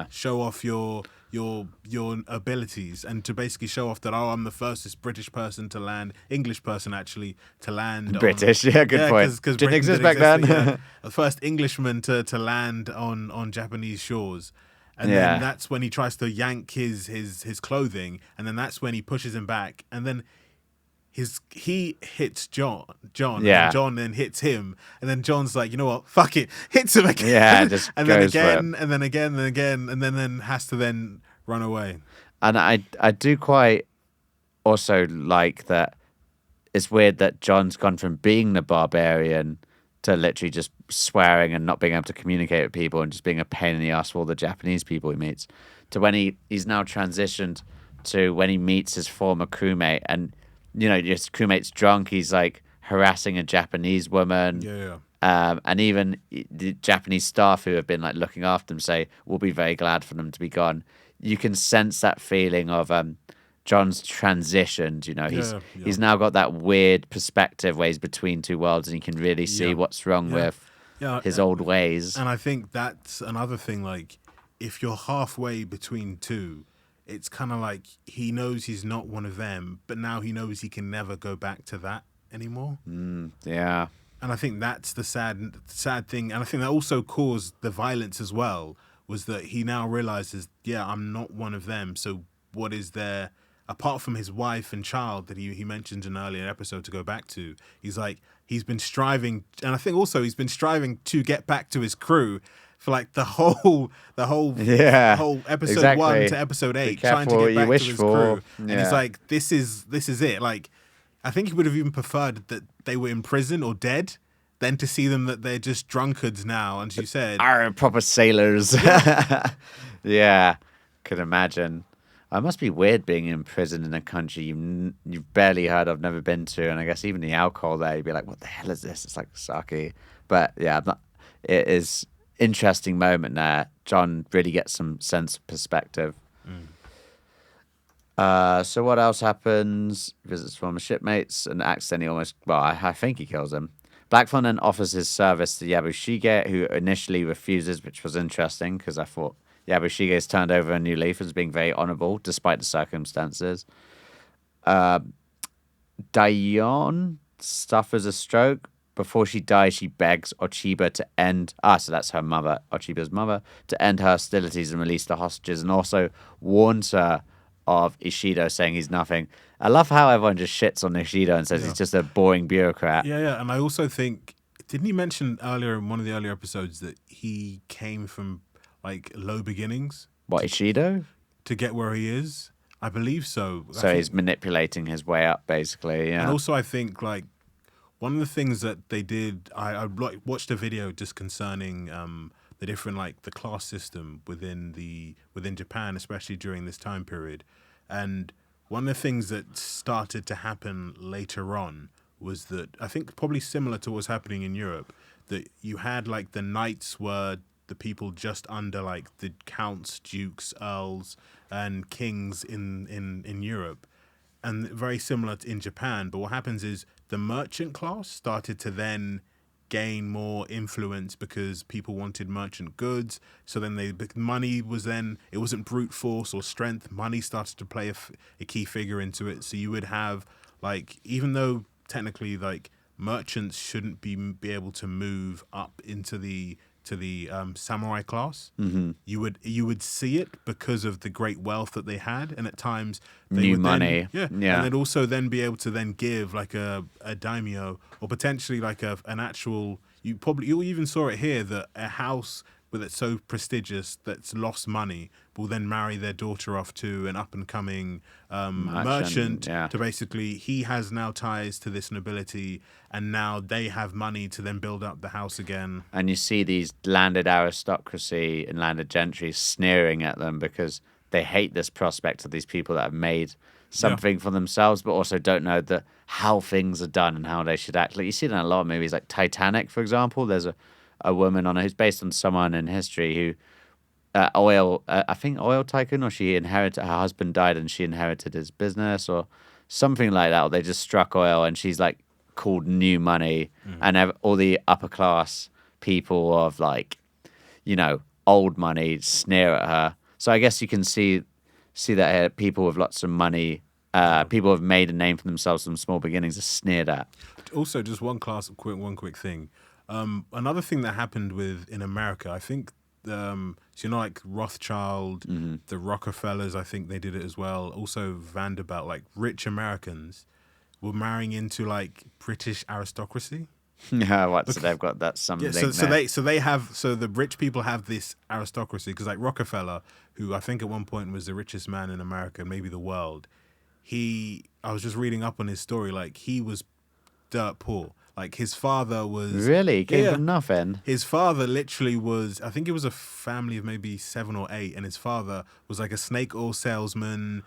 show off your abilities, and to basically show off that, I'm the first British person to land, English person actually to land British, good point. Cause didn't exist back then. The first Englishman to land on Japanese shores. And then that's when he tries to yank his clothing, and then that's when he pushes him back, and then he hits John, and John then hits him, and then John's like, you know what, fuck it, hits him again, and then again, and then again, and again, and then has to then run away. And I do quite also like that. It's weird that John's gone from being the barbarian to literally just swearing and not being able to communicate with people and just being a pain in the ass for all the Japanese people he meets, to when he's now transitioned to when he meets his former crewmate, and his crewmate's drunk, he's like harassing a Japanese woman. And even the Japanese staff who have been like looking after them say, we'll be very glad for them to be gone. You can sense that feeling of John's transitioned, he's now got that weird perspective where he's between two worlds, and he can really see what's wrong with his old ways. And I think that's another thing, like, if you're halfway between two, it's kind of like he knows he's not one of them, but now he knows he can never go back to that anymore. Yeah. And I think that's the sad thing. And I think that also caused the violence as well, was that he now realizes, I'm not one of them. So what is there, apart from his wife and child that he mentioned in an earlier episode to go back to? He's like, he's been striving, and I think also he's been striving to get back to his crew for like the whole episode 1 to episode 8, trying to get back to his crew. And he's like, this is it. Like, I think he would have even preferred that they were in prison or dead than to see them that they're just drunkards now. And she said, proper sailors. Yeah, could imagine. It must be weird being in prison in a country you've barely heard of, never been to, and I guess even the alcohol there, you'd be like, what the hell is this? It's like sake. But yeah, it is interesting moment there. John really gets some sense of perspective. So what else happens? Visits former shipmates and accidentally I think he kills him. Blackthorn then offers his service to Yabushige, who initially refuses, which was interesting because I thought Yabushige's turned over a new leaf as being very honorable despite the circumstances. Dion suffers a stroke. Before she dies, she begs Ochiba to end... so that's her mother, Ochiba's mother, to end her hostilities and release the hostages, and also warns her of Ishido, saying he's nothing. I love how everyone just shits on Ishido and says he's just a boring bureaucrat. Yeah. And I also think... Didn't he mention earlier in one of the earlier episodes that he came from, like, low beginnings? What, Ishido? To get where he is? I believe so. So he's manipulating his way up, basically, yeah. And also I think, like, one of the things that they did, I watched a video just concerning the different, like, the class system within Japan, especially during this time period. And one of the things that started to happen later on was that, I think probably similar to what's happening in Europe, that you had, like, the knights were the people just under, like, the counts, dukes, earls, and kings in Europe. And very similar in Japan. But what happens is the merchant class started to then gain more influence because people wanted merchant goods. So then money was then, it wasn't brute force or strength. Money started to play a key figure into it. So you would have, like, even though technically, like, merchants shouldn't be able to move up into the samurai class. Mm-hmm. You would see it because of the great wealth that they had, and at times they New would money. and they'd also then be able to then give like a daimyo or potentially like an actual. You even saw it here that a house that's so prestigious that's lost money will then marry their daughter off to an up and coming merchant to basically he has now ties to this nobility and now they have money to then build up the house again. And you see these landed aristocracy and landed gentry sneering at them because they hate this prospect of these people that have made something for themselves, but also don't know how things are done and how they should act. Like you see it in a lot of movies, like Titanic, for example. There's a woman on it who's based on someone in history who I think oil tycoon, or she inherited, her husband died and she inherited his business or something like that, or they just struck oil and she's like called new money and all the upper class people of like, old money sneer at her. So I guess you can see that here, people with lots of money, people who have made a name for themselves from small beginnings are sneered at. Also, just one quick thing. Another thing that happened in America, I think, like Rothschild, the Rockefellers, I think they did it as well. Also Vanderbilt, like rich Americans were marrying into like British aristocracy. So they've got that something. Yeah, so the rich people have this aristocracy because like Rockefeller, who I think at one point was the richest man in America, maybe the world. I was just reading up on his story. Like he was dirt poor. Like his father was really came from nothing. His father literally was. I think it was a family of maybe 7 or 8, and his father was like a snake oil salesman.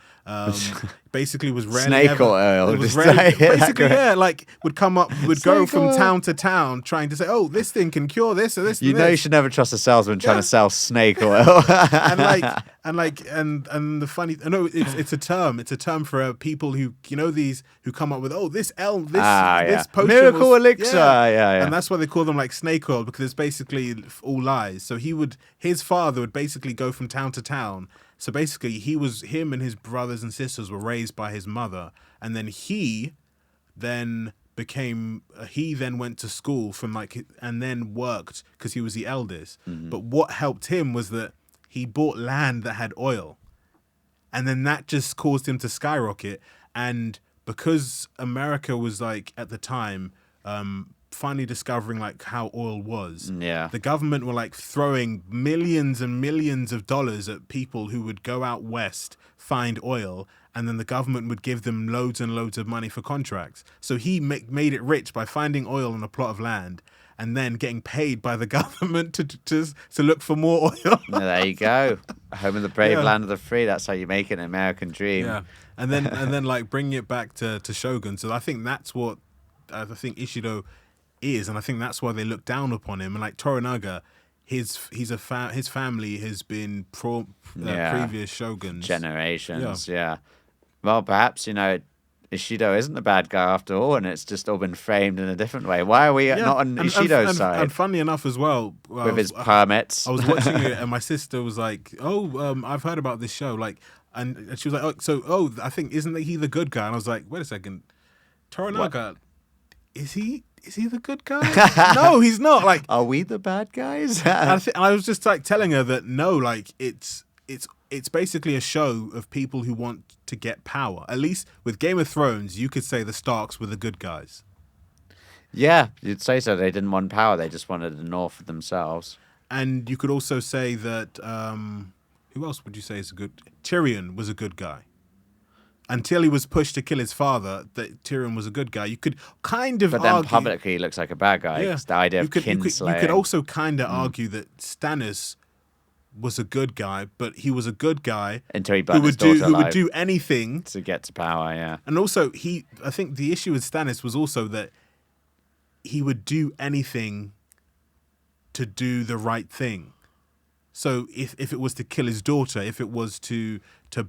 Basically, was rarely snake oil. It was rarely, basically, like would go from town to town trying to say, "Oh, this thing can cure this or this." You know, you should never trust a salesman trying to sell snake oil. and the funny, no, it's a term. It's a term for people who these who come up with this potion miracle elixir. Yeah. And that's why they call them like snake oil because it's basically all lies. So his father would basically go from town to town. So basically, him and his brothers and sisters were raised by his mother, and then he then went to school and then worked because he was the eldest. Mm-hmm. But what helped him was that he bought land that had oil, and then that just caused him to skyrocket. And because America was like at the time finally discovering like how oil was, the government were like throwing millions and millions of dollars at people who would go out west, find oil, and then the government would give them loads and loads of money for contracts. So he made it rich by finding oil on a plot of land and then getting paid by the government to look for more oil. There you go. Home of the brave, land of the free. That's how you make it an American dream. Yeah. And then like bringing it back to Shogun. So I think that's what I think Ishido is, and I think that's why they look down upon him. And like Toranaga, his family has been previous shoguns, generations. Yeah. Well, perhaps Ishido isn't the bad guy after all, and it's just all been framed in a different way. Why are we not on Ishido's side? And funnily enough as well, with his permits. I was watching it, and my sister was like, I've heard about this show. Like, and she was like, I think, isn't he the good guy? And I was like, wait a second. Toranaga, is he the good guy? No, he's not. Like, are we the bad guys? and I was just like telling her that no, like it's basically a show of people who want to get power. At least with Game of Thrones, you could say the Starks were the good guys. Yeah, you'd say so. They didn't want power; they just wanted the North for themselves. And you could also say that who else would you say is a good? Tyrion was a good guy. Until he was pushed to kill his father, that Tyrion was a good guy. You could kind of argue... But then publicly he looks like a bad guy. Yeah. The idea of kinslaying. You could also kind of argue that Stannis was a good guy, but he was a good guy until he burned his daughter alive. Who would do anything... to get to power, yeah. And also, I think the issue with Stannis was also that he would do anything to do the right thing. So if it was to kill his daughter, if it was to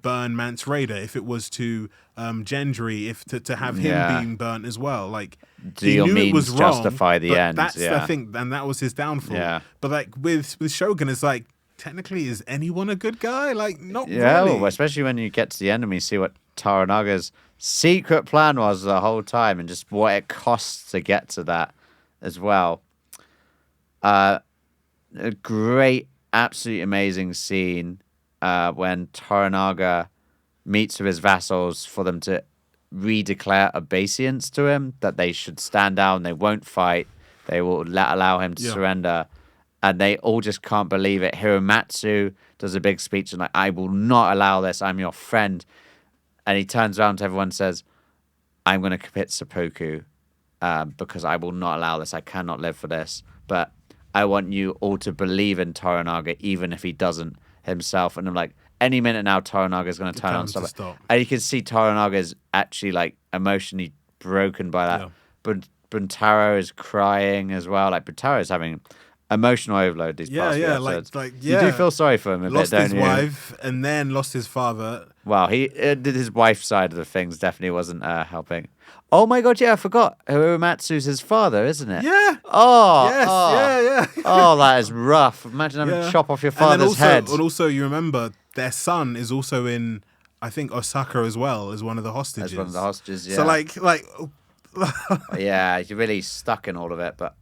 burn Mance Rayder, if it was to Gendry, to have him being burnt as well, like do your means justify the end? That's the thing, and that was his downfall. Yeah. But like with Shogun, it's like technically, is anyone a good guy? Like not really. Well, especially when you get to the end and we see what Toranaga's secret plan was the whole time, and just what it costs to get to that as well. a great, absolutely amazing scene when Toranaga meets with his vassals for them to redeclare obeisance to him, that they should stand down, they won't fight, they will allow him to Yeah. surrender. And they all just can't believe it. Hiromatsu does a big speech and like, I will not allow this, I'm your friend. And he turns around to everyone and says, I'm going to commit seppuku because I will not allow this. I cannot live for this. But I want you all to believe in Toranaga, even if he doesn't himself. And I'm like, any minute now, Toranaga is going to turn on something. Stop. And you can see Toranaga is actually like emotionally broken by that. Yeah. But Buntaro is crying as well. Like Buntaro is having emotional overload these past few episodes. You do feel sorry for him a lost bit, don't his you? wife and then lost his father. Wow, he did his wife's side of the things definitely wasn't helping. Oh my god, yeah, I forgot. Hiromatsu's his father, isn't it? Yeah. Oh, Yes. oh. Yeah. Oh, that is rough. Imagine having to chop off your father's head. And also, you remember their son is also in, I think, Osaka as well as one of the hostages. As one of the hostages, yeah. So like. Yeah, you're really stuck in all of it. But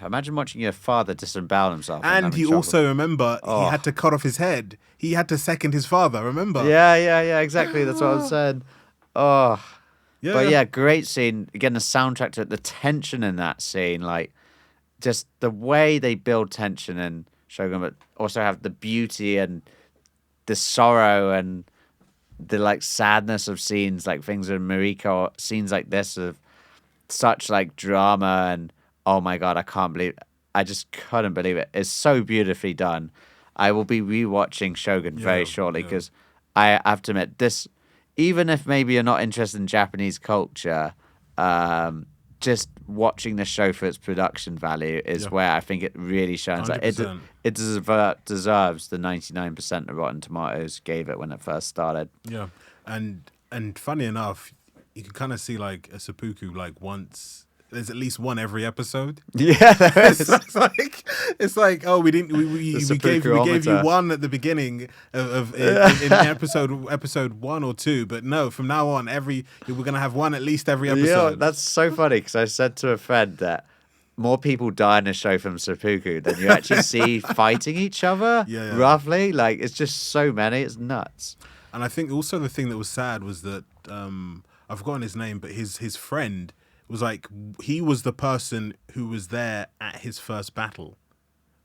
imagine watching your father disembowel himself. And he also, remember, he had to cut off his head. He had to second his father, remember? Yeah, exactly. That's what I'm saying. Oh. Yeah. But yeah, great scene. Again, the soundtrack to it, the tension in that scene, like just the way they build tension in Shogun, but also have the beauty and the sorrow and the like sadness of scenes, like things in Mariko, scenes like this of such like drama and oh my god, I just couldn't believe it. It's so beautifully done. I will be rewatching Shogun very shortly because I have to admit this. Even if maybe you're not interested in Japanese culture, just watching the show for its production value is where I think it really shines. Like, it deserves the 99% that Rotten Tomatoes gave it when it first started. Yeah, and funny enough, you can kind of see like a seppuku like once. There's at least one every episode. Yeah, there is. It's like we gave you one at the beginning in episode 1 or 2, but no, from now on we're gonna have one at least every episode. Yeah, that's so funny because I said to a friend that more people die in a show from seppuku than you actually see fighting each other. Yeah. Roughly, like it's just so many, it's nuts. And I think also the thing that was sad was that I've forgotten his name, but his friend was like, he was the person who was there at his first battle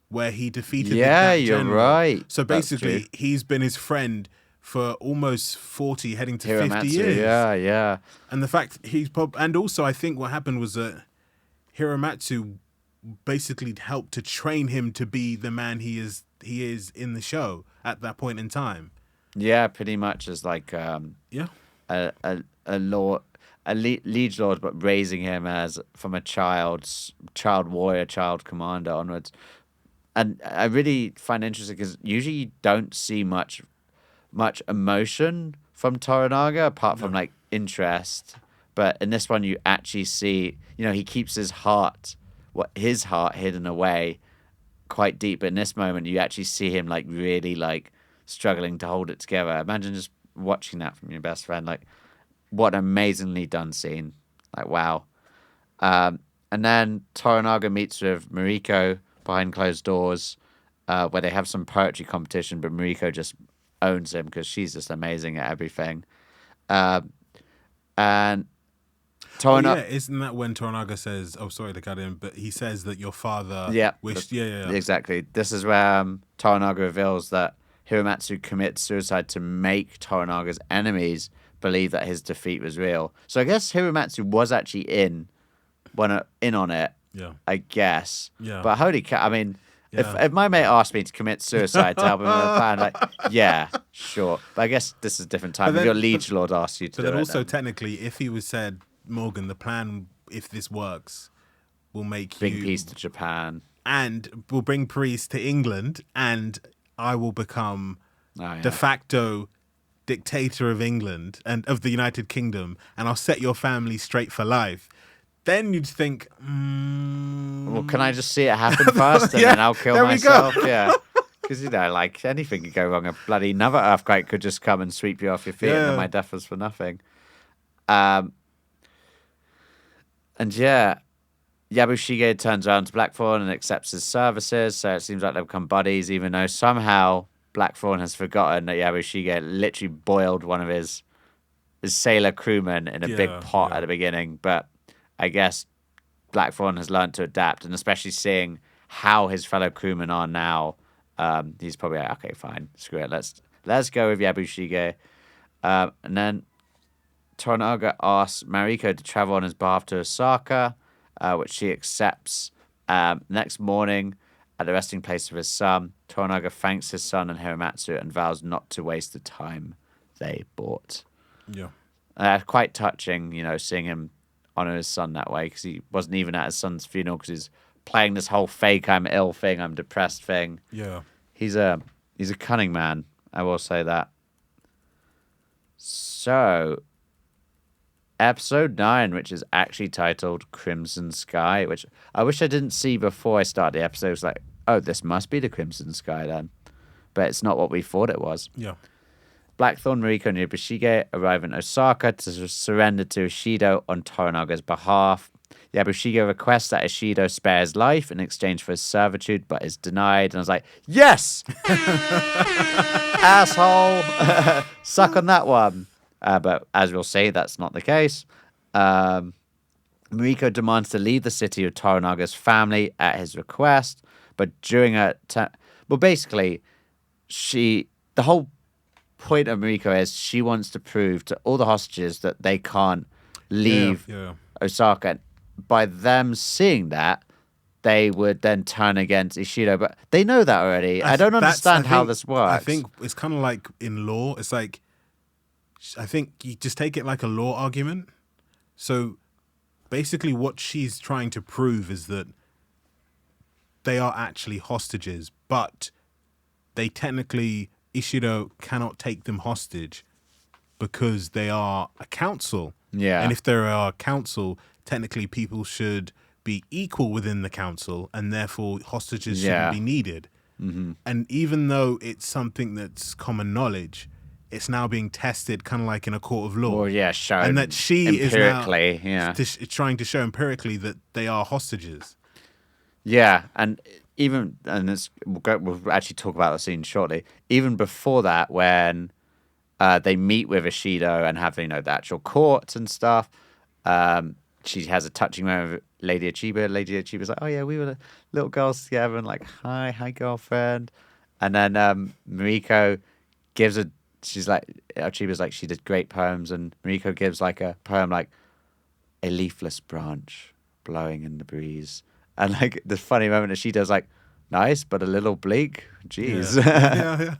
where he defeated the you're general. right. So basically, he's been his friend for almost 40, heading to 50 years. Yeah. And the fact and also I think what happened was that Hiromatsu basically helped to train him to be the man he is in the show at that point in time. Yeah, pretty much as like a lord. A liege lord, but raising him as from a child warrior, child commander onwards. And I really find it interesting because usually you don't see much emotion from Toranaga apart from like interest. But in this one, you actually see, he keeps his heart hidden away quite deep. But in this moment, you actually see him like really like struggling to hold it together. Imagine just watching that from your best friend, like. What an amazingly done scene. Like, wow. And then Toranaga meets with Mariko behind closed doors where they have some poetry competition, but Mariko just owns him because she's just amazing at everything. And Toranaga... isn't that when Toranaga says, sorry to cut in, but he says that your father wished... Yeah. Exactly. This is where Toranaga reveals that Hiromatsu commits suicide to make Toranaga's enemies believe that his defeat was real. So I guess Hiromatsu was actually in on it. Yeah. I guess. Yeah. But holy cow! I mean, if my mate asked me to commit suicide to help him with a plan, like, yeah, sure. But I guess this is a different time. If your liege lord asked you to do it. But then also, technically, if he was said, Morgan, the plan, if this works, will make bring peace to Japan, and will bring peace to England, and I will become de facto dictator of England and of the United Kingdom, and I'll set your family straight for life. Then you'd think, well, can I just see it happen first and then I'll kill myself? Yeah, because like anything could go wrong. A bloody another earthquake could just come and sweep you off your feet, and then my death was for nothing. And Yabushige turns around to Blackthorn and accepts his services, so it seems like they've become buddies, even though somehow Blackthorn has forgotten that Yabushige literally boiled one of his sailor crewmen in a big pot at the beginning. But I guess Blackthorn has learned to adapt, and especially seeing how his fellow crewmen are now, he's probably like, okay, fine, screw it, let's go with Yabushige. And then Toranaga asks Mariko to travel on his behalf to Osaka, which she accepts. Next morning, at the resting place of his son, Toranaga thanks his son and Hiramatsu and vows not to waste the time they bought. Yeah. Quite touching, seeing him honor his son that way, because he wasn't even at his son's funeral because he's playing this whole fake I'm ill thing, I'm depressed thing. Yeah. He's a cunning man, I will say that. So, episode 9, which is actually titled Crimson Sky, which I wish I didn't see before I started the episode. It's like, oh, this must be the Crimson Sky then. But it's not what we thought it was. Yeah. Blackthorn, Mariko, and Yabushige arrive in Osaka to surrender to Ishido on Toranaga's behalf. Yabushige requests that Ishido spare his life in exchange for his servitude, but is denied. And I was like, yes! Asshole! Suck on that one. But as we'll see, that's not the case. Mariko demands to leave the city of Toranaga's family at his request, but during basically, the whole point of Mariko is she wants to prove to all the hostages that they can't leave Osaka. And by them seeing that, they would then turn against Ishido. But they know that already. I don't understand how this works. I think it's kind of like in law. It's like, I think you just take it like a law argument. So basically what she's trying to prove is that they are actually hostages, but they technically, Ishido cannot take them hostage because they are a council. Yeah. And if there are a council, technically people should be equal within the council, and therefore hostages shouldn't be needed. Mm-hmm. And even though it's something that's common knowledge, it's now being tested kind of like in a court of law. Well, shown and that she is now trying to show empirically that they are hostages. Yeah, and we'll actually talk about the scene shortly. Even before that, when they meet with Ishido and have the actual court and stuff, she has a touching moment with Lady Achiba. Lady Achiba's like, oh yeah, we were little girls together, and like, hi girlfriend. And then Mariko gives she's like, Achiba's like, she did great poems, and Mariko gives like a poem like, a leafless branch blowing in the breeze. And like the funny moment that she does, like, nice, but a little bleak. Jeez. Yeah.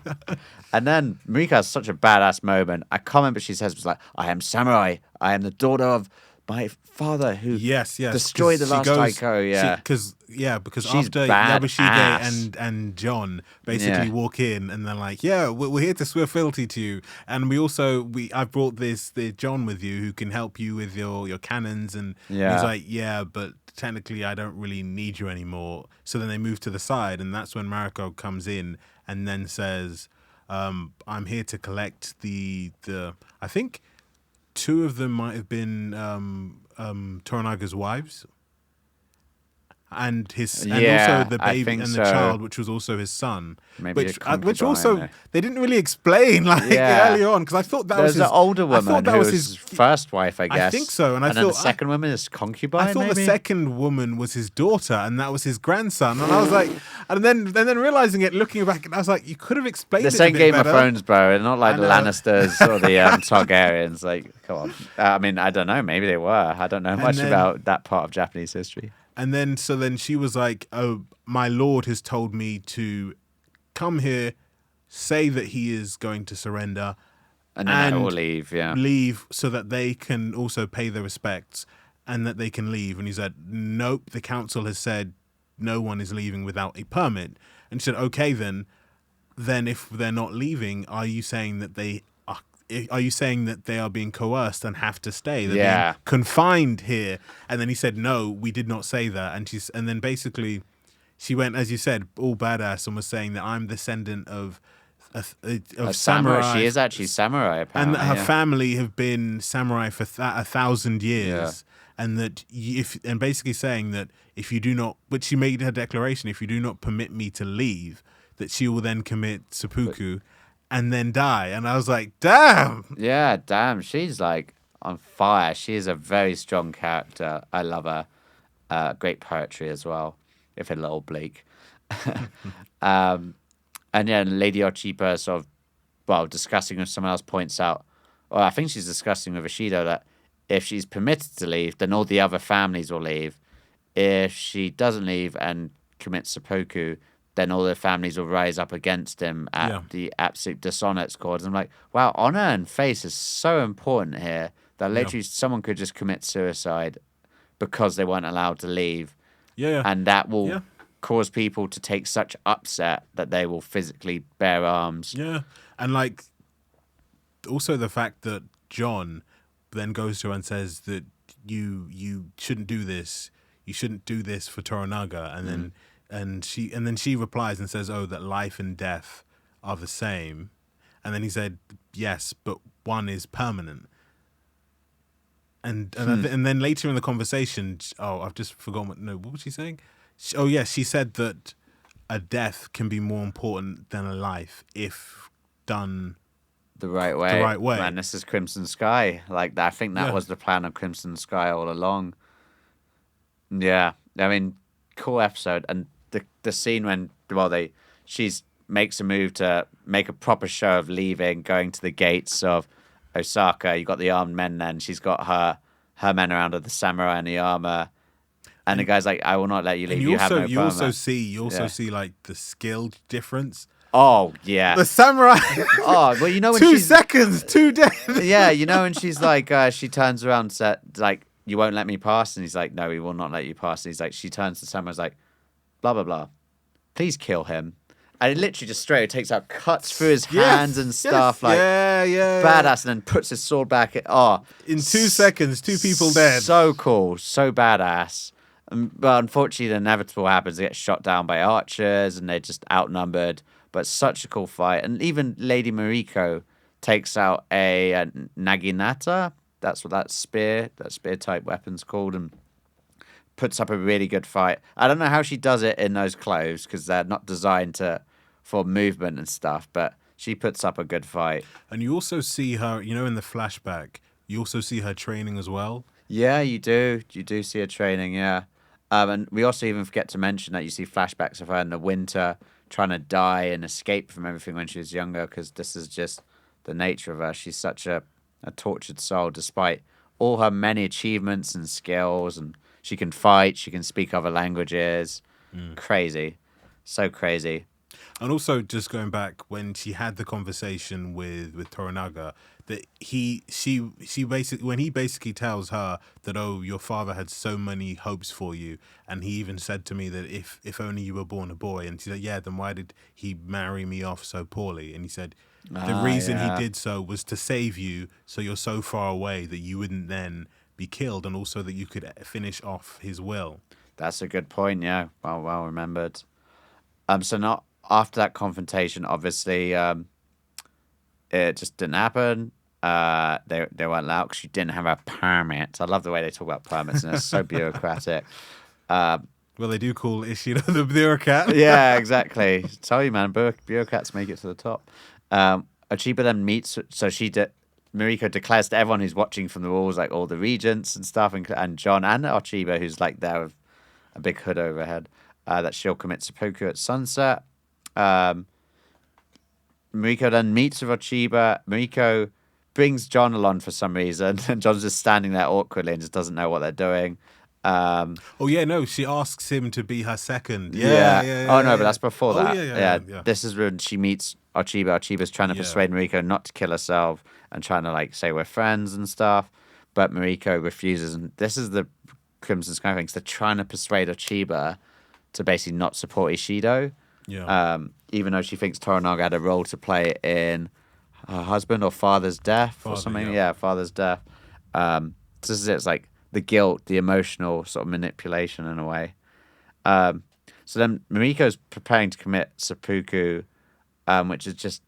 And then Mariko has such a badass moment. I can't remember, she says, was like, I am samurai. I am the daughter of my father who destroyed the last Taiko. Yeah. Because she's after Yabushige and John basically walk in and they're like, yeah, we're here to swear fealty to you. And I brought the John with you who can help you with your cannons. And he's like, yeah, but technically I don't really need you anymore. So then they move to the side, and that's when Mariko comes in and then says, I'm here to collect the I think 2 of them might have been Toranaga's wives, and also the baby and the child, which was also his son. Maybe which also they didn't really explain early on, because I thought that was his older woman who was his first wife, I guess. I think so, and then the second woman is concubine. I thought the second woman was his daughter, and that was his grandson. And I was like, and then realizing it, looking back, and I was like, you could have explained it. This ain't Game better. of Thrones, bro. They're not like the Lannisters or the Targaryens. Like, come on. I mean, I don't know. Maybe they were. I don't know much about that part of Japanese history. And then she was like, oh, my lord has told me to come here, say that he is going to surrender, and then I will leave, leave so that they can also pay their respects and that they can leave. And he said, nope, the council has said no one is leaving without a permit. And she said, okay, then if they're not leaving, are you saying that they are being coerced and have to stay? They're being confined here. And then he said, no, we did not say that. And then basically she went, as you said, all badass, and was saying that I'm descendant of samurai. She is actually samurai, apparently. And that her family have been samurai for 1,000 years. and that and basically saying that if you do not, but she made her declaration, if you do not permit me to leave, that she will then commit seppuku and then die. And I was like, damn. Yeah, damn. She's like on fire. She is a very strong character. I love her. Great poetry as well, if a little bleak. And yeah, Lady Ochiba sort of, well, discussing with someone else points out, or I think she's discussing with Ishido that if she's permitted to leave, then all the other families will leave. If she doesn't leave and commits seppuku, then all the families will rise up against him at the absolute dishonor it's called. And I'm like, wow, honor and face is so important here that literally someone could just commit suicide because they weren't allowed to leave. Yeah. And that will cause people to take such upset that they will physically bear arms. Yeah. And like, also the fact that John then goes to her and says that you shouldn't do this. You shouldn't do this for Toranaga. And then and then she replies and says, oh, that life and death are the same. And then he said, yes, but one is permanent. And then later in the conversation, I've just forgotten what was she saying? She said that a death can be more important than a life if done the right way. The right way. Man, this is Crimson Sky. Like, I think that was the plan of Crimson Sky all along. Yeah, I mean, cool episode. And the scene when, she makes a move to make a proper show of leaving, going to the gates of Osaka. You got the armed men then. She's got her men around her, the samurai in the armor. And the guy's like, I will not let you leave. You also see like the skill difference. Oh, yeah. The samurai. Oh, well, you know when 2 seconds, 2 dead. Yeah, you know when she's like, she turns around and said, like, you won't let me pass? And he's like, no, we will not let you pass. And he's like, she turns to the samurai's like, blah, blah, blah. Please kill him. And it literally just straight takes out cuts through his hands and stuff. Like, badass. And then puts his sword back. In 2 seconds, 2 people dead. So cool. So badass. But unfortunately, the inevitable happens. They get shot down by archers and they're just outnumbered. But such a cool fight. And even Lady Mariko takes out a naginata. That's what that spear type weapon's called. And puts up a really good fight. I don't know how she does it in those clothes because they're not designed for movement and stuff. But she puts up a good fight. And you also see her, in the flashback, you also see her training as well. Yeah, you do. You do see her training, yeah. And we also even forget to mention that you see flashbacks of her in the winter trying to die and escape from everything when she was younger because this is just the nature of her. She's such a tortured soul despite all her many achievements and skills. And she can fight, she can speak other languages. Crazy. So crazy. And also, just going back, when she had the conversation with Toranaga, that she basically, when he basically tells her that, oh, your father had so many hopes for you, and he even said to me that if only you were born a boy, and she said, yeah, then why did he marry me off so poorly? And he said, the reason he did so was to save you, so you're so far away that you wouldn't then be killed, and also that you could finish off his will. That's a good point, yeah. Well remembered. So not after that confrontation, obviously, it just didn't happen. They weren't allowed because she didn't have a permit. I love the way they talk about permits, and it's so bureaucratic. Well, they do call Ishido the bureaucrat. Yeah, exactly. Tell you, man, bureaucrats make it to the top. Ochiba then meets, so Mariko declares to everyone who's watching from the walls, like all the regents and stuff, and John and Ochiba, who's like there with a big hood overhead, that she'll commit seppuku at sunset. Mariko then meets with Ochiba. Mariko brings John along for some reason, and John's just standing there awkwardly and just doesn't know what they're doing. She asks him to be her second. But that's before that. Yeah. This is when she meets Ochiba. Ochiba's trying to persuade Mariko not to kill herself and trying to like say we're friends and stuff, but Mariko refuses. And this is the Crimson Sky thing. So they're trying to persuade Ochiba to basically not support Ishido. Yeah. Even though she thinks Toranaga had a role to play in her husband or father's death or something. Yeah, father's death. This is it. It's like the guilt, the emotional sort of manipulation in a way. So then Mariko's preparing to commit seppuku, which is just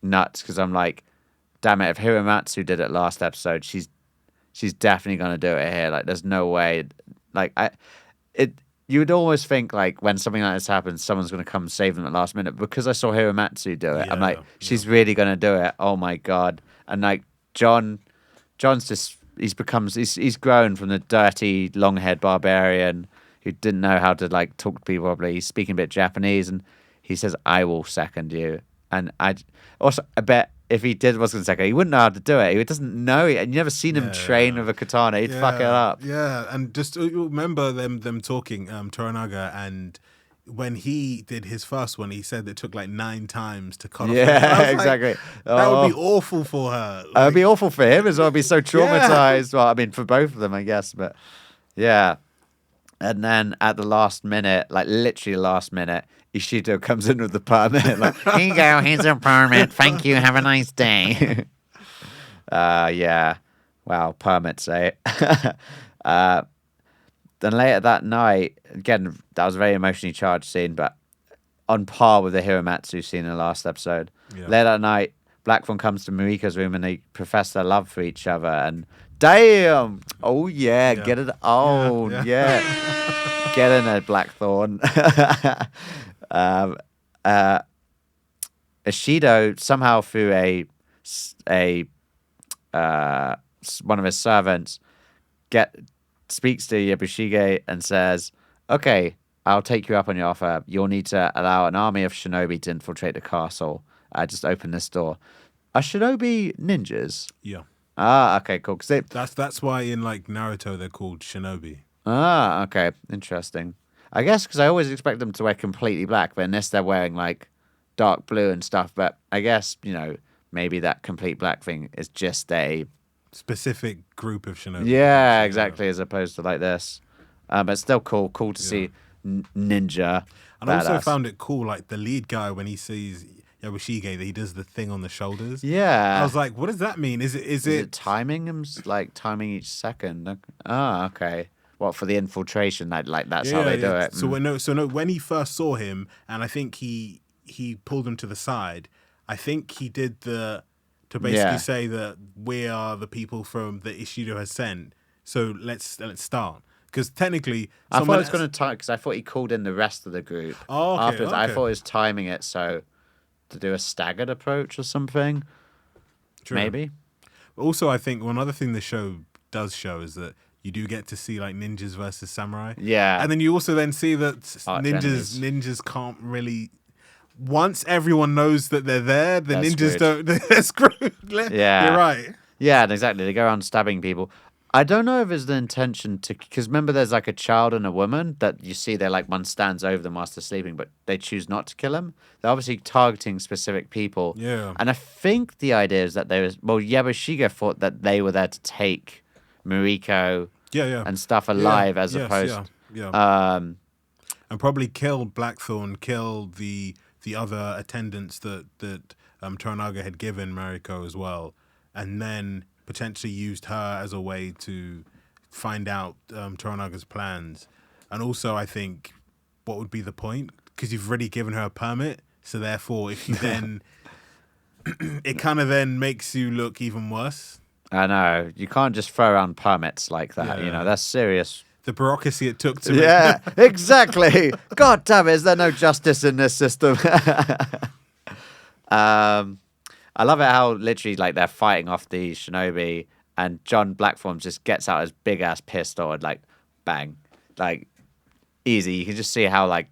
nuts because I'm like, damn it, if Hiramatsu did it last episode, she's she's definitely gonna do it here. Like, there's no way. Like, you would almost think like when something like this happens, someone's gonna come save them at the last minute. Because I saw Hiramatsu do it, I'm like, she's really gonna do it. Oh my god! And like John's just he's grown from the dirty long-haired barbarian who didn't know how to like talk to people properly. He's speaking a bit Japanese, and he says, "I will second you." And I bet if he was going to second, he wouldn't know how to do it. He doesn't know it, and you never seen him train with a katana. He'd fuck it up. Yeah, and just remember them talking, Toranaga, and when he did his first one, he said it took like 9 times to cut off. Yeah, exactly. Like, that would be awful for her. It would be awful for him as well. I'd be so traumatized. Well, I mean, for both of them, I guess, but yeah. And then at the last minute, like literally last minute, Ishido comes in with the permit. Like, here you go, here's your permit. Thank you. Have a nice day. Yeah. Wow, permits, eh? Then later that night, again, that was a very emotionally charged scene, but on par with the Hiramatsu scene in the last episode. Yeah. Later that night, Blackthorn comes to Mariko's room and they profess their love for each other. And damn! Oh, yeah. Get it on. Yeah. Get in there, Blackthorn. Ishido, somehow through one of his servants, speaks to Yabushige and says, "Okay, I'll take you up on your offer. You'll need to allow an army of shinobi to infiltrate the castle. Just open this door." Are shinobi ninjas? Yeah. Ah, okay, cool. That's why in like Naruto they're called shinobi. Ah, okay, interesting. I guess because I always expect them to wear completely black, but in this they're wearing like dark blue and stuff. But I guess, maybe that complete black thing is just a specific group of shinobi. Yeah, exactly, as opposed to like this. But still cool to see ninja. And I also found it cool, like the lead guy, when he sees Yabushige, that he does the thing on the shoulders. Yeah. I was like, what does that mean? Is it timing him, like timing each second? Ah, okay. What, for the infiltration? Like that's how they do it. So when he first saw him, and I think he pulled him to the side. I think he did to basically say that we are the people from that Ishido has sent. So let's start. Because technically, I thought it was going to time because I thought he called in the rest of the group. Oh, okay, afterwards. I thought he was timing it so to do a staggered approach or something. True. Maybe. Also, I think one other thing the show does show is that you do get to see like ninjas versus samurai. Yeah. And then you also then see that ninjas can't really. Once everyone knows that they're there, the ninjas don't. They're screwed. Yeah. You're right. Yeah, exactly. They go around stabbing people. I don't know if it's the intention to, because remember there's like a child and a woman that you see, they're like one stands over them whilst they're sleeping, but they choose not to kill him. They're obviously targeting specific people. Yeah. And I think the idea is that Yabushige thought that they were there to take Mariko and stuff alive as opposed. And probably kill Blackthorn, kill the other attendants that Toranaga had given Mariko as well, and then potentially used her as a way to find out Toranaga's plans. And also, I think, what would be the point? Because you've already given her a permit, so therefore, if you then... it kind of then makes you look even worse. I know. You can't just throw around permits like that, that's serious. The bureaucracy it took to Yeah, exactly. God damn it, is there no justice in this system? I love it how literally like they're fighting off the shinobi and John Blackthorn just gets out his big ass pistol and like bang, like easy. You can just see how like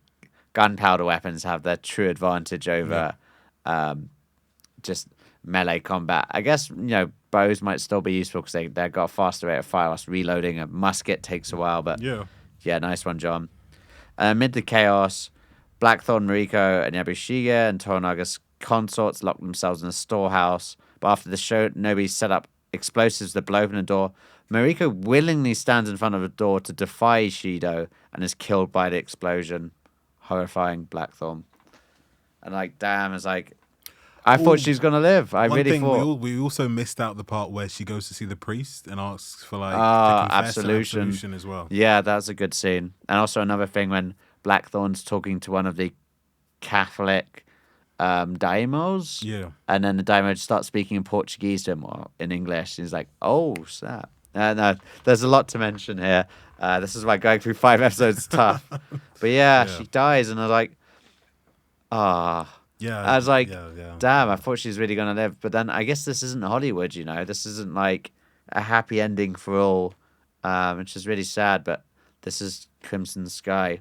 gunpowder weapons have their true advantage over just melee combat. I guess bows might still be useful because they've got a faster rate of fire. Whilst reloading a musket takes a while, but yeah, nice one, John. Amid the chaos, Blackthorn, Mariko, and Yabushige and Toranaga's consorts lock themselves in a storehouse, but after the shinobi set up explosives that blow open the door, Mariko willingly stands in front of the door to defy Ishido and is killed by the explosion, horrifying Blackthorn. And like, damn, it's like, I thought she was gonna live. I really thought. We also missed out the part where she goes to see the priest and asks for like absolution as well. Yeah, that's a good scene. And also another thing when Blackthorn's talking to one of the Catholic daimos. Yeah. And then the daimyo starts speaking in Portuguese to him or in English. And he's like, oh, snap. No, there's a lot to mention here. This is why going through 5 episodes is tough. But yeah, Yeah. she dies, and I was like, ah. Yeah, I was like, yeah. damn, I thought she was really going to live. But then I guess this isn't Hollywood, you know? This isn't like a happy ending for all, which is really sad. But this is Crimson Sky.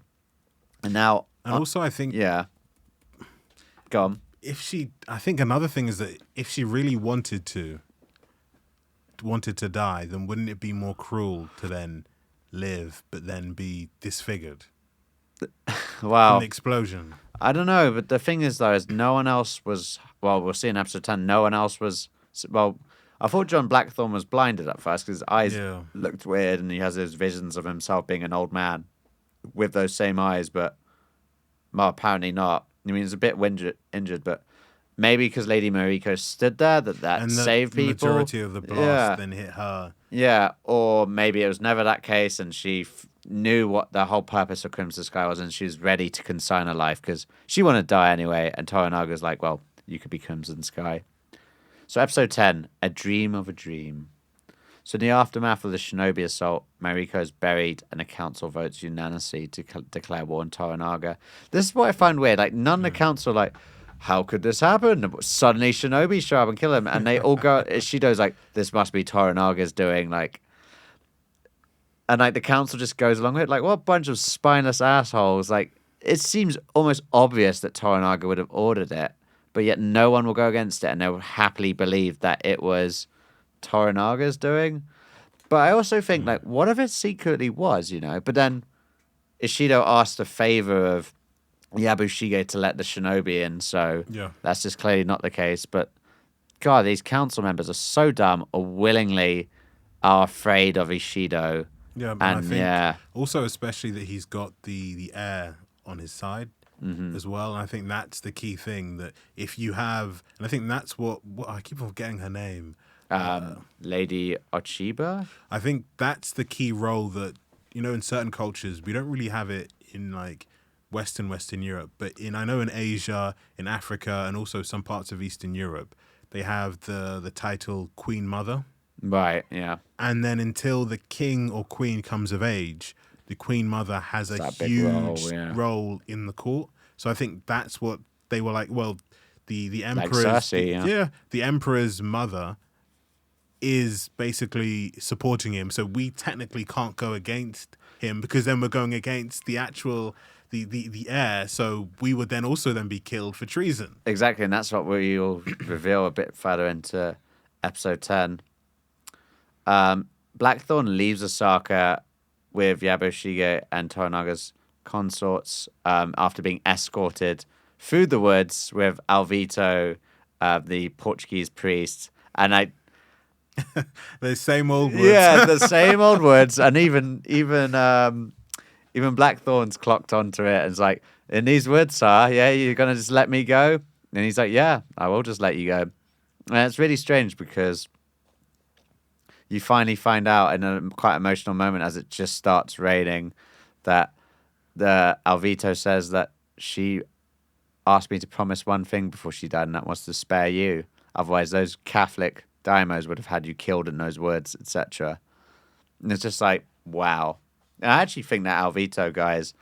And now, And also, I think yeah, go on. I think another thing is that if she really wanted to die, then wouldn't it be more cruel to then live but then be disfigured from Wow. the explosion? I don't know, but the thing is, though, is no one else was. Well, we'll see in episode 10. No one else was. Well, I thought John Blackthorne was blinded at first because his eyes Yeah. looked weird, and he has those visions of himself being an old man with those same eyes, but well, apparently not. I mean, he's a bit injured, but maybe because Lady Mariko stood there, that And the saved people. majority of the blast then hit her. Yeah, or maybe it was never that case, and she knew what the whole purpose of Crimson Sky was, and she was ready to consign her life because she wanted to die anyway. And Toranaga's like, well, you could be Crimson Sky. So episode 10, A Dream of a Dream. So in the aftermath of the Shinobi assault, Mariko is buried, and the council votes unanimously to declare war on Toranaga. This is what I find weird. Like, none of the council are like, how could this happen? Suddenly Shinobi show up and kill him, and they all go. Shido's like, this must be Toranaga's doing. Like, and like the council just goes along with it. Like, what a bunch of spineless assholes. Like, it seems almost obvious that Toranaga would have ordered it, but yet no one will go against it, and they will happily believe that it was Toranaga's doing. But I also think, like, what if it secretly was, you know? But then Ishido asked a favor of Yabushige to let the shinobi in, so Yeah. that's just clearly not the case. But God, these council members are so dumb, or willingly are afraid of Ishido. Yeah, but I And think yeah, also especially that he's got the heir on his side as well. And I think that's the key thing, that if you have, and I think that's what I keep on forgetting her name. Lady Ochiba. I think that's the key role that, you know, in certain cultures, we don't really have it in like Western Europe, but I know in Asia, in Africa, and also some parts of Eastern Europe, they have the title Queen Mother. Right, yeah. And then until the king or queen comes of age, the Queen Mother has a that big huge role, role in the court. So I think that's what they were like. Well, the Like emperor's Cersei, the emperor's mother is basically supporting him. So we technically can't go against him, because then we're going against the actual the heir. So we would then also be killed for treason. Exactly, and that's what we'll reveal a bit further into episode 10. Blackthorn leaves Osaka with Yabushige and Toranaga's consorts after being escorted through the woods with Alvito, the Portuguese priest, and The same old words. yeah, the same old woods, and even Blackthorn's clocked onto it and is like, in these woods, sir, yeah, you're gonna just let me go? And he's like, yeah, I will just let you go. And it's really strange because you finally find out in a quite emotional moment as it just starts raining that the Alvito says that she asked me to promise one thing before she died, and that was to spare you. Otherwise, those Catholic daimos would have had you killed in those woods, etc. And it's just like, wow. And I actually think that Alvito guy is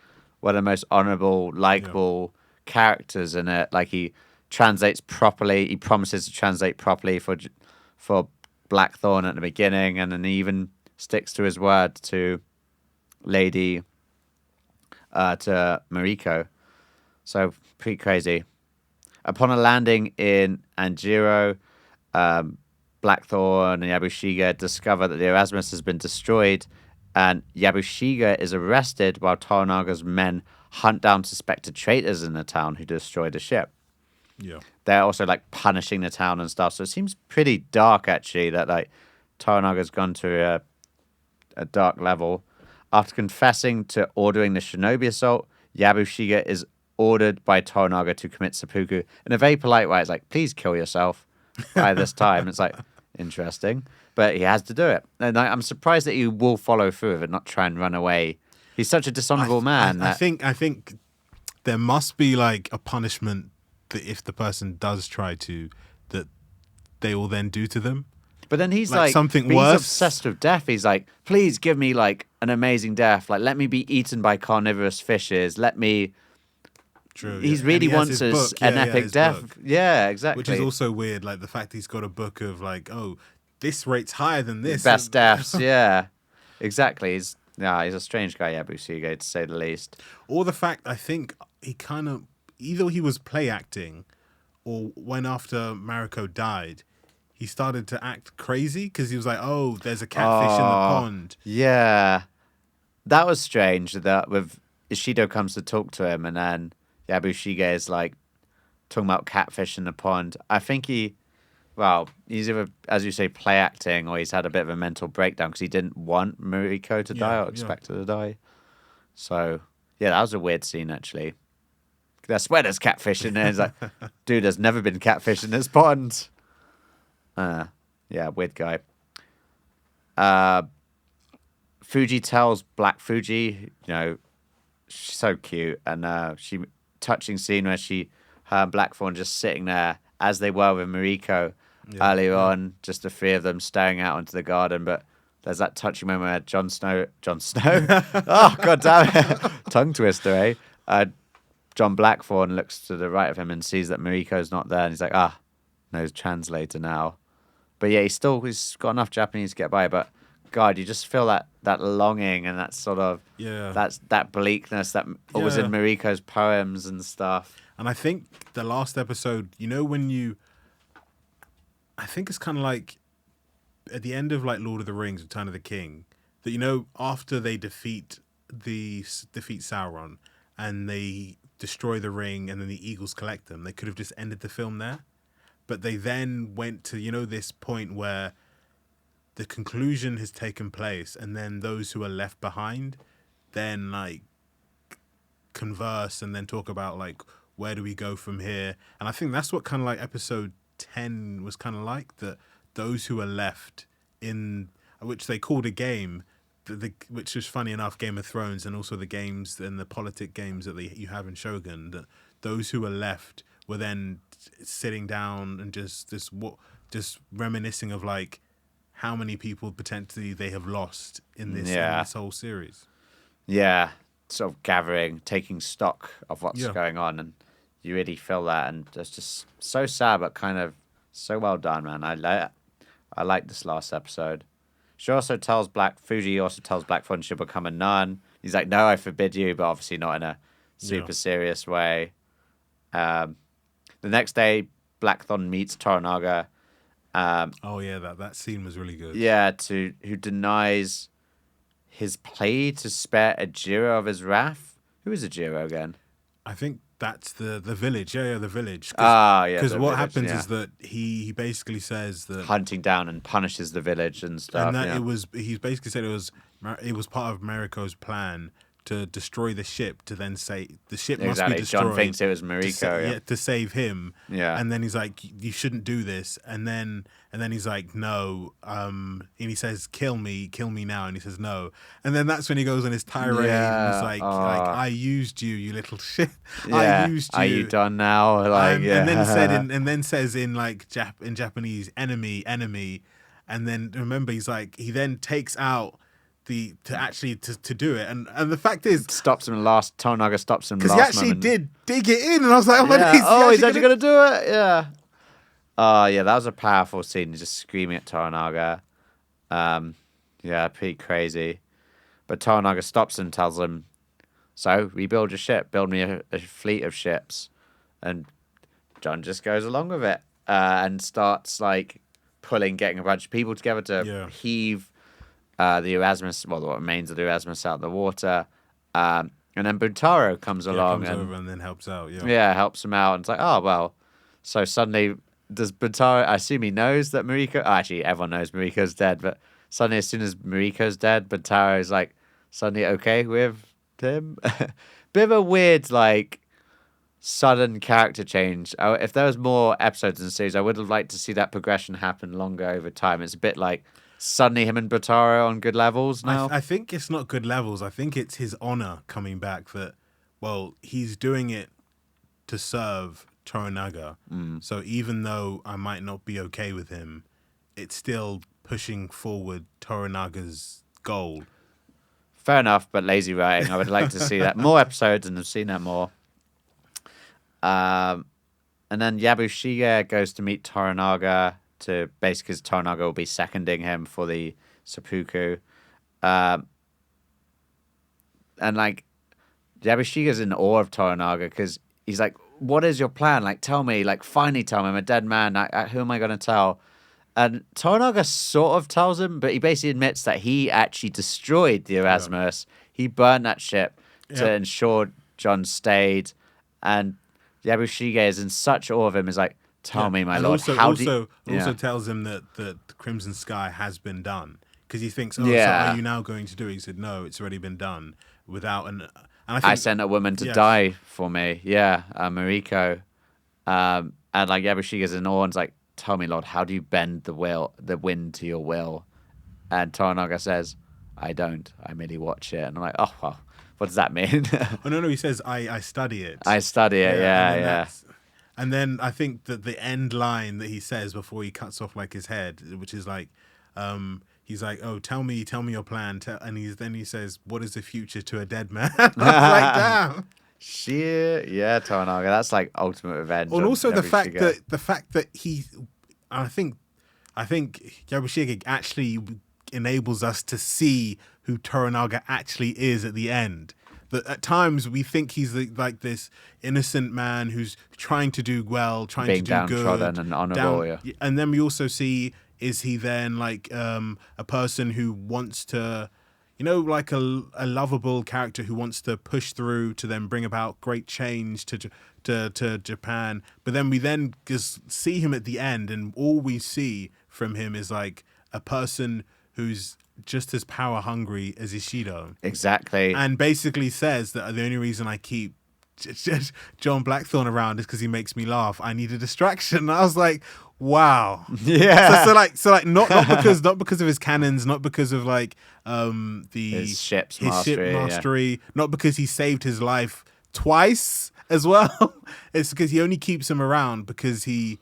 one of the most honorable, likable characters in it. Like, he translates properly. He promises to translate properly for Blackthorn at the beginning, and then he even sticks to his word to Lady to Mariko. So pretty crazy. Upon a landing in Anjiro, Blackthorn and Yabushige discover that the Erasmus has been destroyed, and Yabushige is arrested while Toranaga's men hunt down suspected traitors in the town who destroyed the ship. Yeah. They're also like punishing the town and stuff. So it seems pretty dark, actually, that like Toranaga's gone to a dark level. After confessing to ordering the shinobi assault, Yabushige is ordered by Toranaga to commit seppuku in a very polite way. It's like, please kill yourself by this time. It's like, interesting. But he has to do it. And I'm surprised that he will follow through with it, not try and run away. He's such a dishonorable man. I think there must be like a punishment that if the person does try to, that they will then do to them. But then he's Like something but he's worse? obsessed with death. He's like, please give me like an amazing death. Like, let me be eaten by carnivorous fishes. Let me. True. He Yeah. And really he has wants his us book. an Yeah, epic his death. book. Yeah, exactly. Which is also weird, like the fact he's got a book of like, oh, this rate's higher than this. Best deaths. Yeah, exactly. He's a strange guy, Yabusuge, to say the least. Or the fact, I think he kind of, either he was play acting or when after Mariko died, he started to act crazy because he was like, oh, there's a catfish in the pond. Yeah, that was strange. That with Ishido comes to talk to him, and then Yabushige is like talking about catfish in the pond. I think he's either, as you say, play acting, or he's had a bit of a mental breakdown because he didn't want Mariko to die or expect her to die. So yeah, that was a weird scene actually. I swear there's catfish in there. It's like, dude, there's never been catfish in this pond. Yeah, weird guy. Fuji tells Black Fuji, she's so cute, and touching scene where her and Blackthorn just sitting there as they were with Mariko earlier on, just the three of them staring out onto the garden. But there's that touching moment where Jon Snow, oh god damn it, tongue twister, eh? John Blackthorn looks to the right of him and sees that Mariko's not there, and he's like, no translator now. But yeah, he's got enough Japanese to get by. But God, you just feel that longing and that sort of that bleakness that was in Mariko's poems and stuff. And I think the last episode, I think it's kind of like at the end of like Lord of the Rings, Return of the King, that after they defeat Sauron and they destroy the ring and then the eagles collect them, they could have just ended the film there. But they then went to, this point where the conclusion has taken place and then those who are left behind then like converse and then talk about like, where do we go from here? And I think that's what kind of like episode 10 was kind of like, that those who are left in, which they called a game, which was funny enough, Game of Thrones, and also the games and the politic games that you have in Shogun, that those who were left were then sitting down and just reminiscing of like how many people potentially they have lost in this whole series. Yeah, sort of gathering, taking stock of what's going on, and you really feel that, and it's just so sad, but kind of so well done, man. I like this last episode. Fuji also tells Blackthorn she'll become a nun. He's like, no, I forbid you, but obviously not in a super serious way. The next day, Blackthorn meets Toranaga. That scene was really good. Yeah, who denies his plea to spare Ejiro of his wrath. Who is Ejiro again? I think that's the village. Yeah, the village. Because what happens is that he basically says that hunting down and punishes the village and stuff. And that he basically said it was part of Mariko's plan to destroy the ship, to then say the ship must be destroyed. John thinks it was Mariko, to save him. Yeah. And then he's like, you shouldn't do this. And then he's like, no. And he says, kill me now. And he says, no. And then that's when he goes on his tirade and he's like, I used you, you little shit. Yeah. I used you. Are you done now? Like, And then says in like in Japanese, enemy. And then remember, he's like, he then takes out to do it, and the fact is, Toranaga stops him because he actually did dig it in, and I was like, he's actually gonna do it, yeah. Yeah, that was a powerful scene, just screaming at Toranaga. Pretty crazy. But Toranaga stops and tells him, so rebuild your ship, build me a fleet of ships, and John just goes along with it and starts like getting a bunch of people together to heave the Erasmus, what remains of the Erasmus, out of the water. And then Buntaro comes along and then helps out. Yeah, helps him out. And it's like, oh, well. So suddenly, does Buntaro, I assume he knows that Mariko, actually, everyone knows Mariko's dead, but suddenly, as soon as Mariko's dead, Buntaro's like suddenly okay with him. Bit of a weird, like, sudden character change. If there was more episodes in the series, I would have liked to see that progression happen longer over time. It's a bit like suddenly him and Buntaro on good levels now. I think it's not good levels. I think it's his honor coming back that, well, he's doing it to serve Toranaga. So even though I might not be okay with him, it's still pushing forward Toranaga's goal. Fair enough, but lazy writing. I would like to see that more episodes, and I've seen that more. And then Yabushige goes to meet Toranaga to basically, because Toranaga will be seconding him for the seppuku. And like Yabushige's in awe of Toranaga because he's like, "What is your plan? Like, tell me. Like, finally tell me. I'm a dead man. Who am I going to tell?" And Toranaga sort of tells him, but he basically admits that he actually destroyed the Erasmus. Yeah. He burned that ship to ensure John stayed. And Yabushige is in such awe of him. He's like, "Tell me, my and lord, also tells him that Crimson Sky has been done. Because he thinks, so are you now going to do it? He said, no, it's already been done. And I sent a woman to die for me. Yeah, Mariko. And like Yabushige's in awe and's like, "Tell me, Lord, how do you bend the wind to your will?" And Toranaga says, "I don't. I merely watch it." And I'm like, "Oh, well, what does that mean?" Oh, no, he says, I study it. I study it, yeah. And then I think that the end line that he says before he cuts off like his head, which is like, he's like, "Oh, tell me your plan." And he says, "What is the future to a dead man?" I was like, damn. Yeah, Toranaga. That's like ultimate revenge. And also the fact that he, I think Yabushige actually enables us to see who Toranaga actually is at the end. That at times we think he's like this innocent man who's trying to do well, trying to do good, downtrodden and honorable. And then we also see, is he then like a person who wants to, like a lovable character who wants to push through to then bring about great change to Japan. But then we just see him at the end, and all we see from him is like a person who's just as power hungry as Ishido. Exactly. And basically says that the only reason I keep John Blackthorne around is because he makes me laugh. I need a distraction. And I was like, wow. Yeah. So not because of his cannons, not because of like his ship mastery, not because he saved his life twice as well. It's because he only keeps him around because he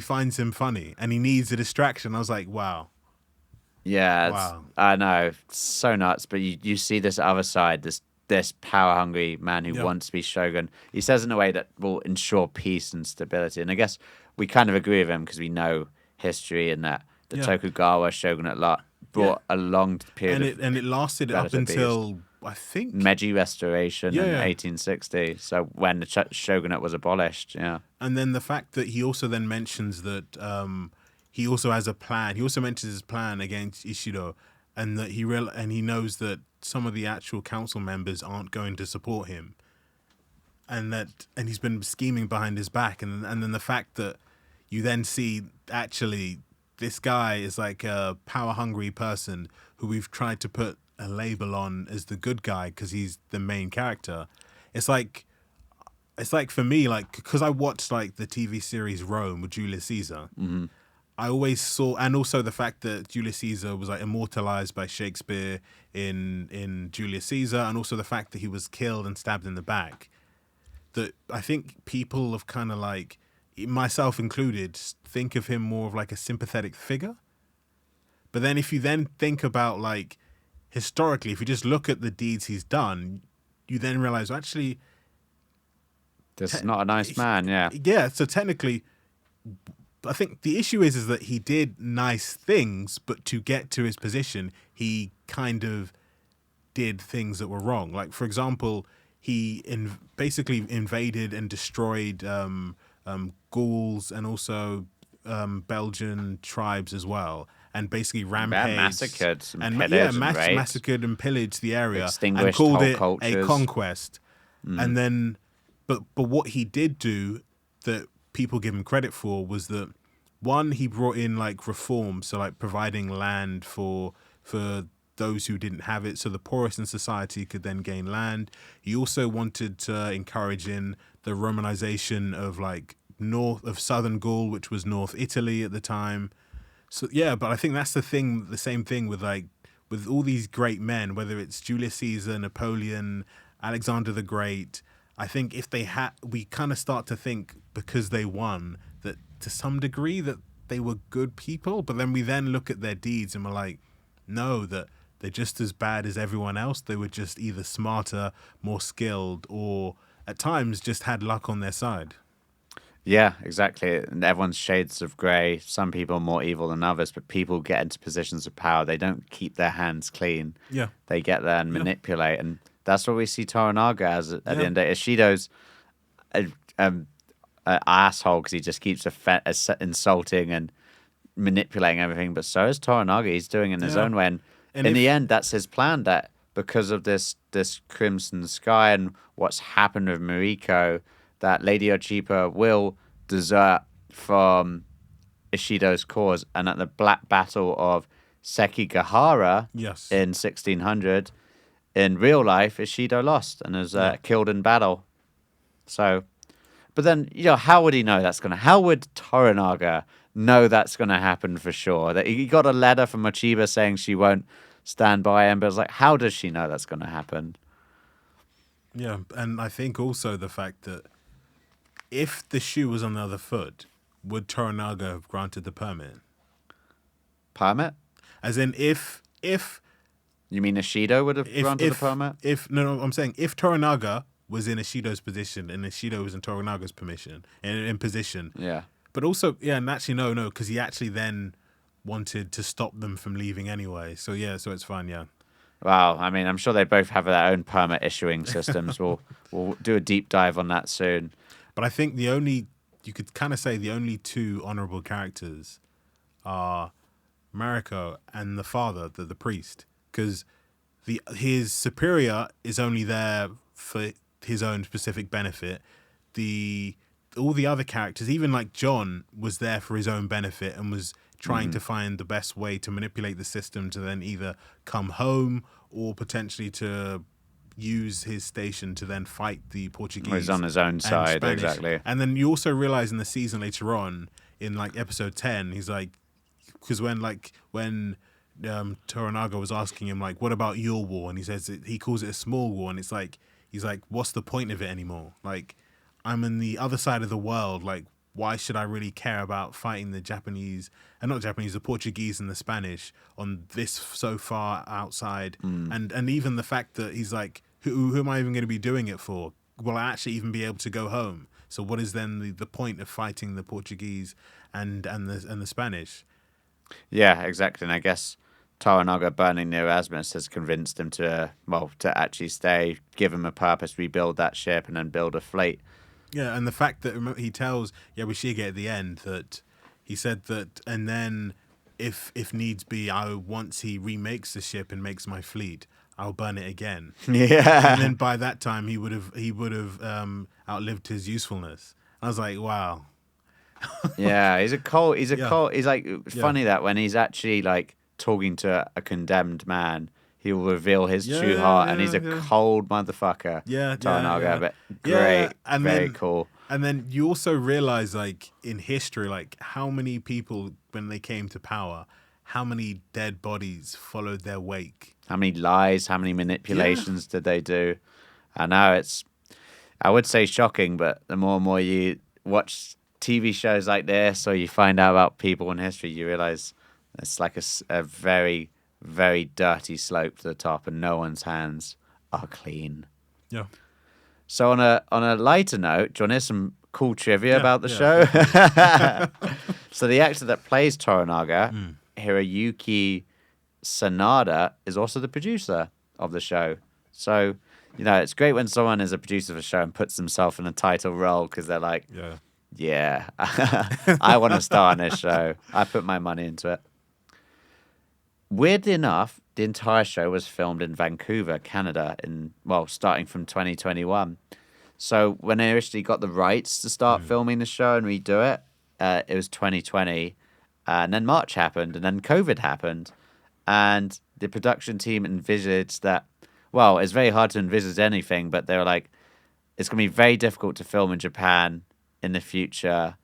finds him funny and he needs a distraction. I was like, wow. Yeah, wow. I know, it's so nuts. But you see this other side, this power-hungry man who wants to be shogun. He says in a way that will ensure peace and stability. And I guess we kind of agree with him because we know history and that the Tokugawa shogunate brought a long period. And it lasted up until, I think, Meiji Restoration in 1860. So when the shogunate was abolished, And then the fact that he also then mentions that he also has a plan. He also mentions his plan against Ishido, and that he knows that some of the actual council members aren't going to support him, and he's been scheming behind his back, and then the fact that you then see actually this guy is like a power hungry person who we've tried to put a label on as the good guy because he's the main character. It's like for me, like, because I watched like the TV series Rome with Julius Caesar. Mm-hmm. I always saw, and also the fact that Julius Caesar was like immortalized by Shakespeare in Julius Caesar, and also the fact that he was killed and stabbed in the back. That I think people have kind of like, myself included, think of him more of like a sympathetic figure. But then if you then think about like historically, if you just look at the deeds he's done, you then realize actually this is not a nice man. Yeah. So technically, I think the issue is that he did nice things, but to get to his position, he kind of did things that were wrong. Like, for example, he basically invaded and destroyed Gauls and also Belgian tribes as well, and basically rampaged, massacred and pillaged the area, and extinguished called whole it cultures. A conquest. And then, but what he did do that people give him credit for was that, one, he brought in like reforms, so like providing land for those who didn't have it, so the poorest in society could then gain land. He also wanted to encourage in the Romanization of like southern Gaul, which was North Italy at the time. So but I think that's the same thing with all these great men, whether it's Julius Caesar, Napoleon, Alexander the Great. I think if they we kind of start to think because they won that to some degree that they were good people, but then we then look at their deeds and we're like, no, that they're just as bad as everyone else. They were just either smarter, more skilled, or at times just had luck on their side. Yeah, exactly. And everyone's shades of grey. Some people are more evil than others, but people get into positions of power. They don't keep their hands clean. Yeah. They get there and manipulate. And that's what we see Toranaga as at the end of the day. Ishido's an asshole because he just keeps insulting and manipulating everything. But so is Toranaga. He's doing it in his own way. And in the end, that's his plan, that because of this Crimson Sky and what's happened with Mariko, that Lady Ochipa will desert from Ishido's cause. And at the Black Battle of Sekigahara in 1600, in real life, Ishido lost and was killed in battle. So, but then, how would he know that's going to... How would Toranaga know that's going to happen for sure? That he got a letter from Ochiba saying she won't stand by him, but it's like, how does she know that's going to happen? Yeah, and I think also the fact that if the shoe was on the other foot, would Toranaga have granted the permit? Permit? As in, if you mean Ishido would have granted the permit? No, I'm saying if Toranaga was in Ishido's position and Ishido was in Toranaga's in position. Yeah. But also, and actually, no, because he actually then wanted to stop them from leaving anyway. So it's fine, yeah. Wow, I mean, I'm sure they both have their own permit issuing systems. We'll do a deep dive on that soon. But I think you could kind of say the only two honorable characters are Mariko and the father, the priest, because his superior is only there for his own specific benefit. All the other characters, even like John, was there for his own benefit and was trying to find the best way to manipulate the system to then either come home or potentially to use his station to then fight the Portuguese. He's on his own side, Spanish. Exactly. And then you also realize in the season later on, in like episode 10, he's like, because when Toranaga was asking him like, what about your war? And he says he calls it a small war, and it's like, he's like, what's the point of it anymore? Like, I'm in the other side of the world. Like, why should I really care about fighting the the Portuguese and the Spanish on this so far outside? And even the fact that he's like, who am I even going to be doing it for? Will I actually even be able to go home? So what is then the point of fighting the Portuguese and the Spanish? Yeah, exactly. And I guess Toranaga burning near Erasmus has convinced him to actually stay, give him a purpose, rebuild that ship, and then build a fleet. Yeah, and the fact that he tells Yabashige at the end that he said that, and then if needs be, once he remakes the ship and makes my fleet, I'll burn it again. Yeah. And then by that time, he would have outlived his usefulness. I was like, wow. Yeah, he's cold. He's like, funny that when he's actually like talking to a condemned man, he will reveal his true heart, and he's a cold motherfucker. Yeah, Toranaga, but great, and very then, cool. And then you also realize, like, in history, like, how many people, when they came to power, how many dead bodies followed their wake? How many lies, how many manipulations did they do? I know I would say shocking, but the more and more you watch TV shows like this, or you find out about people in history, you realize it's like a very, very dirty slope to the top, and no one's hands are clean. Yeah. So on a lighter note, do you want to hear some cool trivia about the show? So the actor that plays Toranaga, Hiroyuki Sanada, is also the producer of the show. So, it's great when someone is a producer of a show and puts themselves in a title role, because they're like, yeah, I want to star on this show. I put my money into it. Weirdly enough, the entire show was filmed in Vancouver, Canada, starting from 2021. So when they originally got the rights to start filming the show and redo it, it was 2020. And then March happened, and then COVID happened. And the production team envisaged that, it's very hard to envisage anything, but they were like, it's going to be very difficult to film in Japan in the future.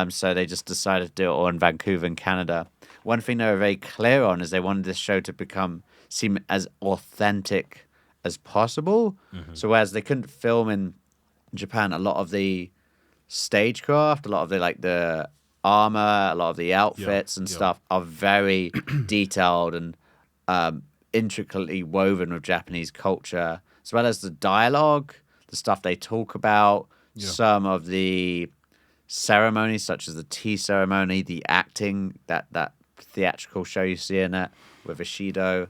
So they just decided to do it all in Vancouver and Canada. One thing they were very clear on is they wanted this show to seem as authentic as possible. So whereas they couldn't film in Japan, a lot of the stagecraft, a lot of the armor, a lot of the outfits and yeah. stuff are very detailed and intricately woven with Japanese culture, as well as the dialogue, the stuff they talk about, Yeah. some of the ceremonies, such as the tea ceremony, the acting, that theatrical show you see in it with Ishido.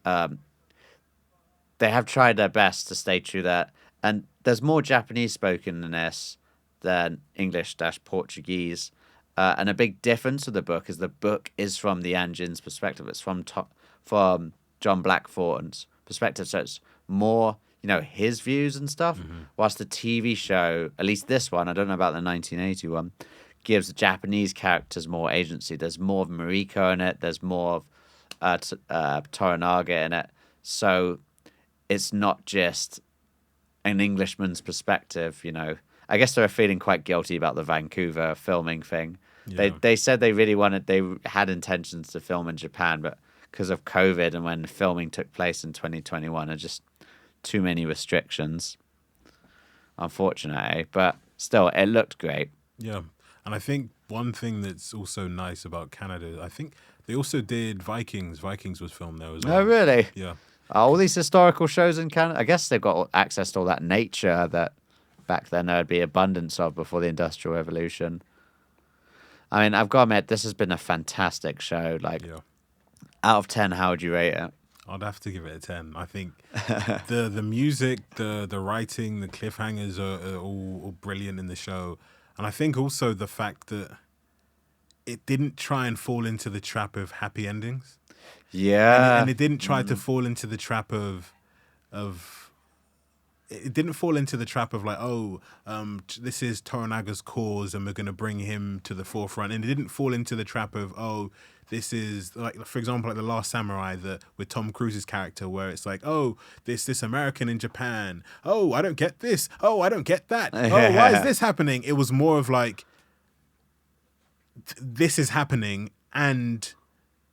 They have tried their best to stay true to that. And there's more Japanese spoken in this than English-Portuguese. And a big difference with the book is from the Anjin's perspective. It's from John Blackthorne's perspective. So it's more, his views and stuff. Whilst the TV show, at least this one, I don't know about the 1980 one, gives the Japanese characters more agency. There's more of Mariko in it. There's more of Toranaga in it. So it's not just an Englishman's perspective, I guess they were feeling quite guilty about the Vancouver filming thing. Yeah. They said they had intentions to film in Japan, but because of COVID and when filming took place in 2021, are just too many restrictions. Unfortunately, but still, it looked great. Yeah. And I think one thing that's also nice about Canada, I think they also did Vikings. Vikings was filmed there as well. Oh, really? Yeah. All these historical shows in Canada, I guess they've got access to all that nature that back then there'd be abundance of before the Industrial Revolution. I mean, I've got to admit, this has been a fantastic show. Like, out of 10, how would you rate it? I'd have to give it a 10. I think the music, the writing, the cliffhangers are all brilliant in the show. And I think also the fact that it didn't try and fall into the trap of happy endings. Yeah. And it didn't try to fall into the trap of it didn't fall into the trap of like, this is Toranaga's cause and we're going to bring him to the forefront. And it didn't fall into the trap of, this is like, for example, like The Last Samurai with Tom Cruise's character, where it's like, this American in Japan. Oh, I don't get this. Oh, I don't get that. Oh, why is this happening? It was more of like, this is happening and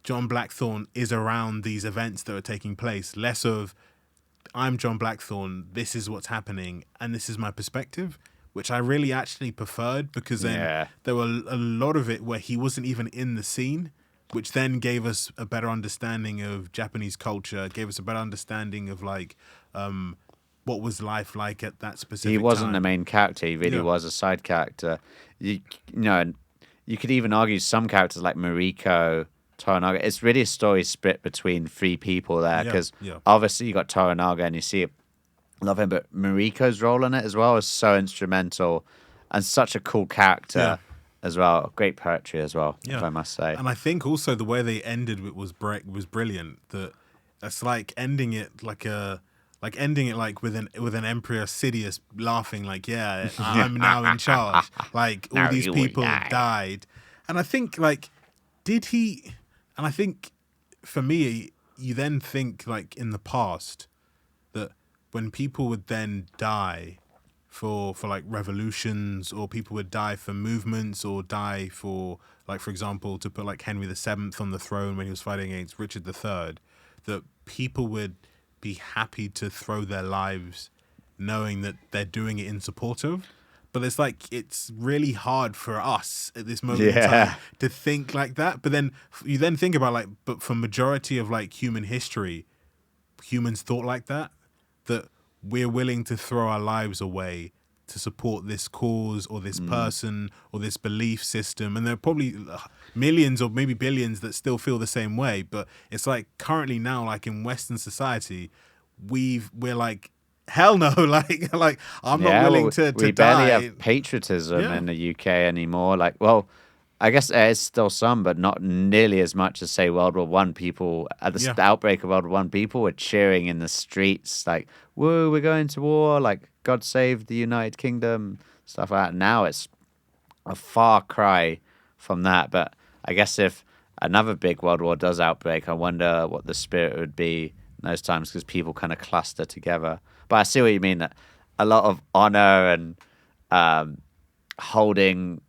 John Blackthorne is around these events that are taking place. Less of, I'm John Blackthorne, this is what's happening, and this is my perspective, which I really actually preferred, because then there were a lot of it where he wasn't even in the scene, which then gave us a better understanding of Japanese culture, gave us a better understanding of like what was life like at that specific time. He wasn't the main character, he really was a side character. You could even argue some characters like Mariko, Toranaga, it's really a story split between three people there, because obviously you got Toranaga and you see it, love him, but Mariko's role in it as well is so instrumental and such a cool character as well. Great poetry as well, if I must say. And I think also the way they ended it was brilliant. That's like ending it like with an Emperor Sidious laughing like, I'm now in charge. Like all these people died. And I think like, did he? And I think for me, you then think like in the past that when people would then die for like revolutions, or people would die for movements, or die for, like, for example, to put like Henry VII on the throne when he was fighting against Richard III, that people would be happy to throw their lives knowing that they're doing it in support of. But it's like, it's really hard for us at this moment in time to think like that. But then you then think about like, but for majority of like human history, humans thought like that we're willing to throw our lives away to support this cause or this person or this belief system. And there are probably millions or maybe billions that still feel the same way. But it's like currently now, like in Western society, we're like, hell no, like I'm not willing to die. We barely have patriotism in the UK anymore. Like, well, I guess there is still some, but not nearly as much as, say, World War One. People at the outbreak of World War One, people were cheering in the streets, like, "Whoa, we're going to war!" Like, "God save the United Kingdom," stuff like that. Now it's a far cry from that. But I guess if another big World War does outbreak, I wonder what the spirit would be in those times, because people kind of cluster together. But I see what you mean, that a lot of honor and holding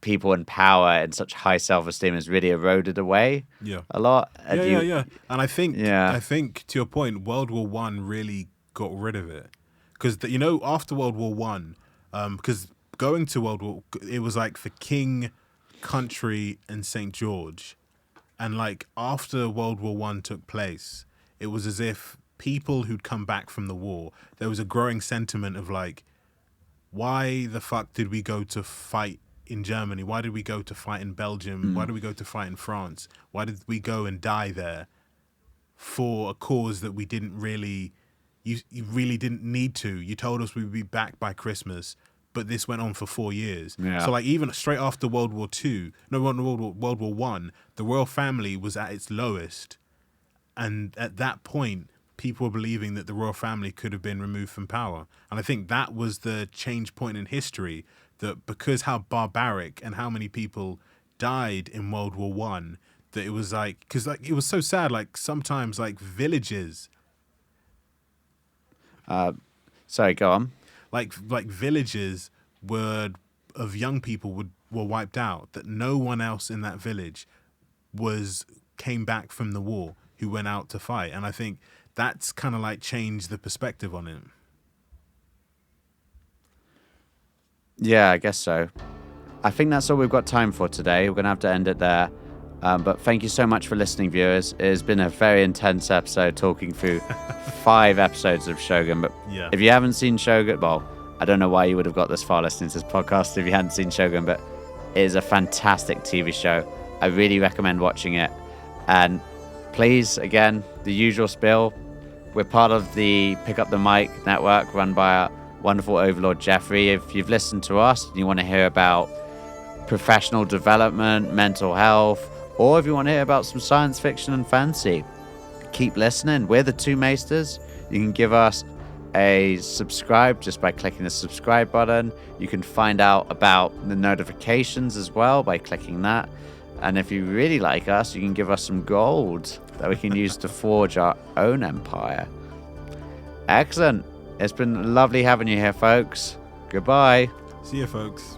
people in power and such high self-esteem has really eroded away a lot. And And I think to your point, World War One really got rid of it, because after World War One, because going to World War, it was like for King country and St. George. And like after World War One took place, it was as if people who'd come back from the war, there was a growing sentiment of like, why the fuck did we go to fight in Germany? Why did we go to fight in Belgium? Why did we go to fight in France? Why did we go and die there for a cause that we didn't really, you really didn't need to? You told us we'd be back by Christmas, but this went on for 4 years. Yeah. So like even straight after World War One, the royal family was at its lowest. And at that point, people were believing that the royal family could have been removed from power. And I think that was the change point in history, that because how barbaric and how many people died in World War One, that it was like, because like it was so sad, like sometimes like villages. Sorry, go on. Like villages of young people were wiped out, that no one else in that village came back from the war who went out to fight. And I think that's kind of like changed the perspective on it. Yeah, I guess so. I think that's all we've got time for today. We're going to have to end it there. But thank you so much for listening, viewers. It has been a very intense episode talking through 5 episodes of Shogun. But Yeah. if you haven't seen Shogun, well, I don't know why you would have got this far listening to this podcast if you hadn't seen Shogun, but it is a fantastic TV show. I really recommend watching it. And please, again, the usual spiel. We're part of the Pick Up the Mic network run by our wonderful overlord Jeffrey. If you've listened to us and you want to hear about professional development, mental health, or if you want to hear about some science fiction and fantasy, keep listening. We're the Two Maesters. You can give us a subscribe just by clicking the subscribe button. You can find out about the notifications as well by clicking that. And if you really like us, you can give us some gold that we can use to forge our own empire. Excellent. It's been lovely having you here, folks. Goodbye. See you, folks.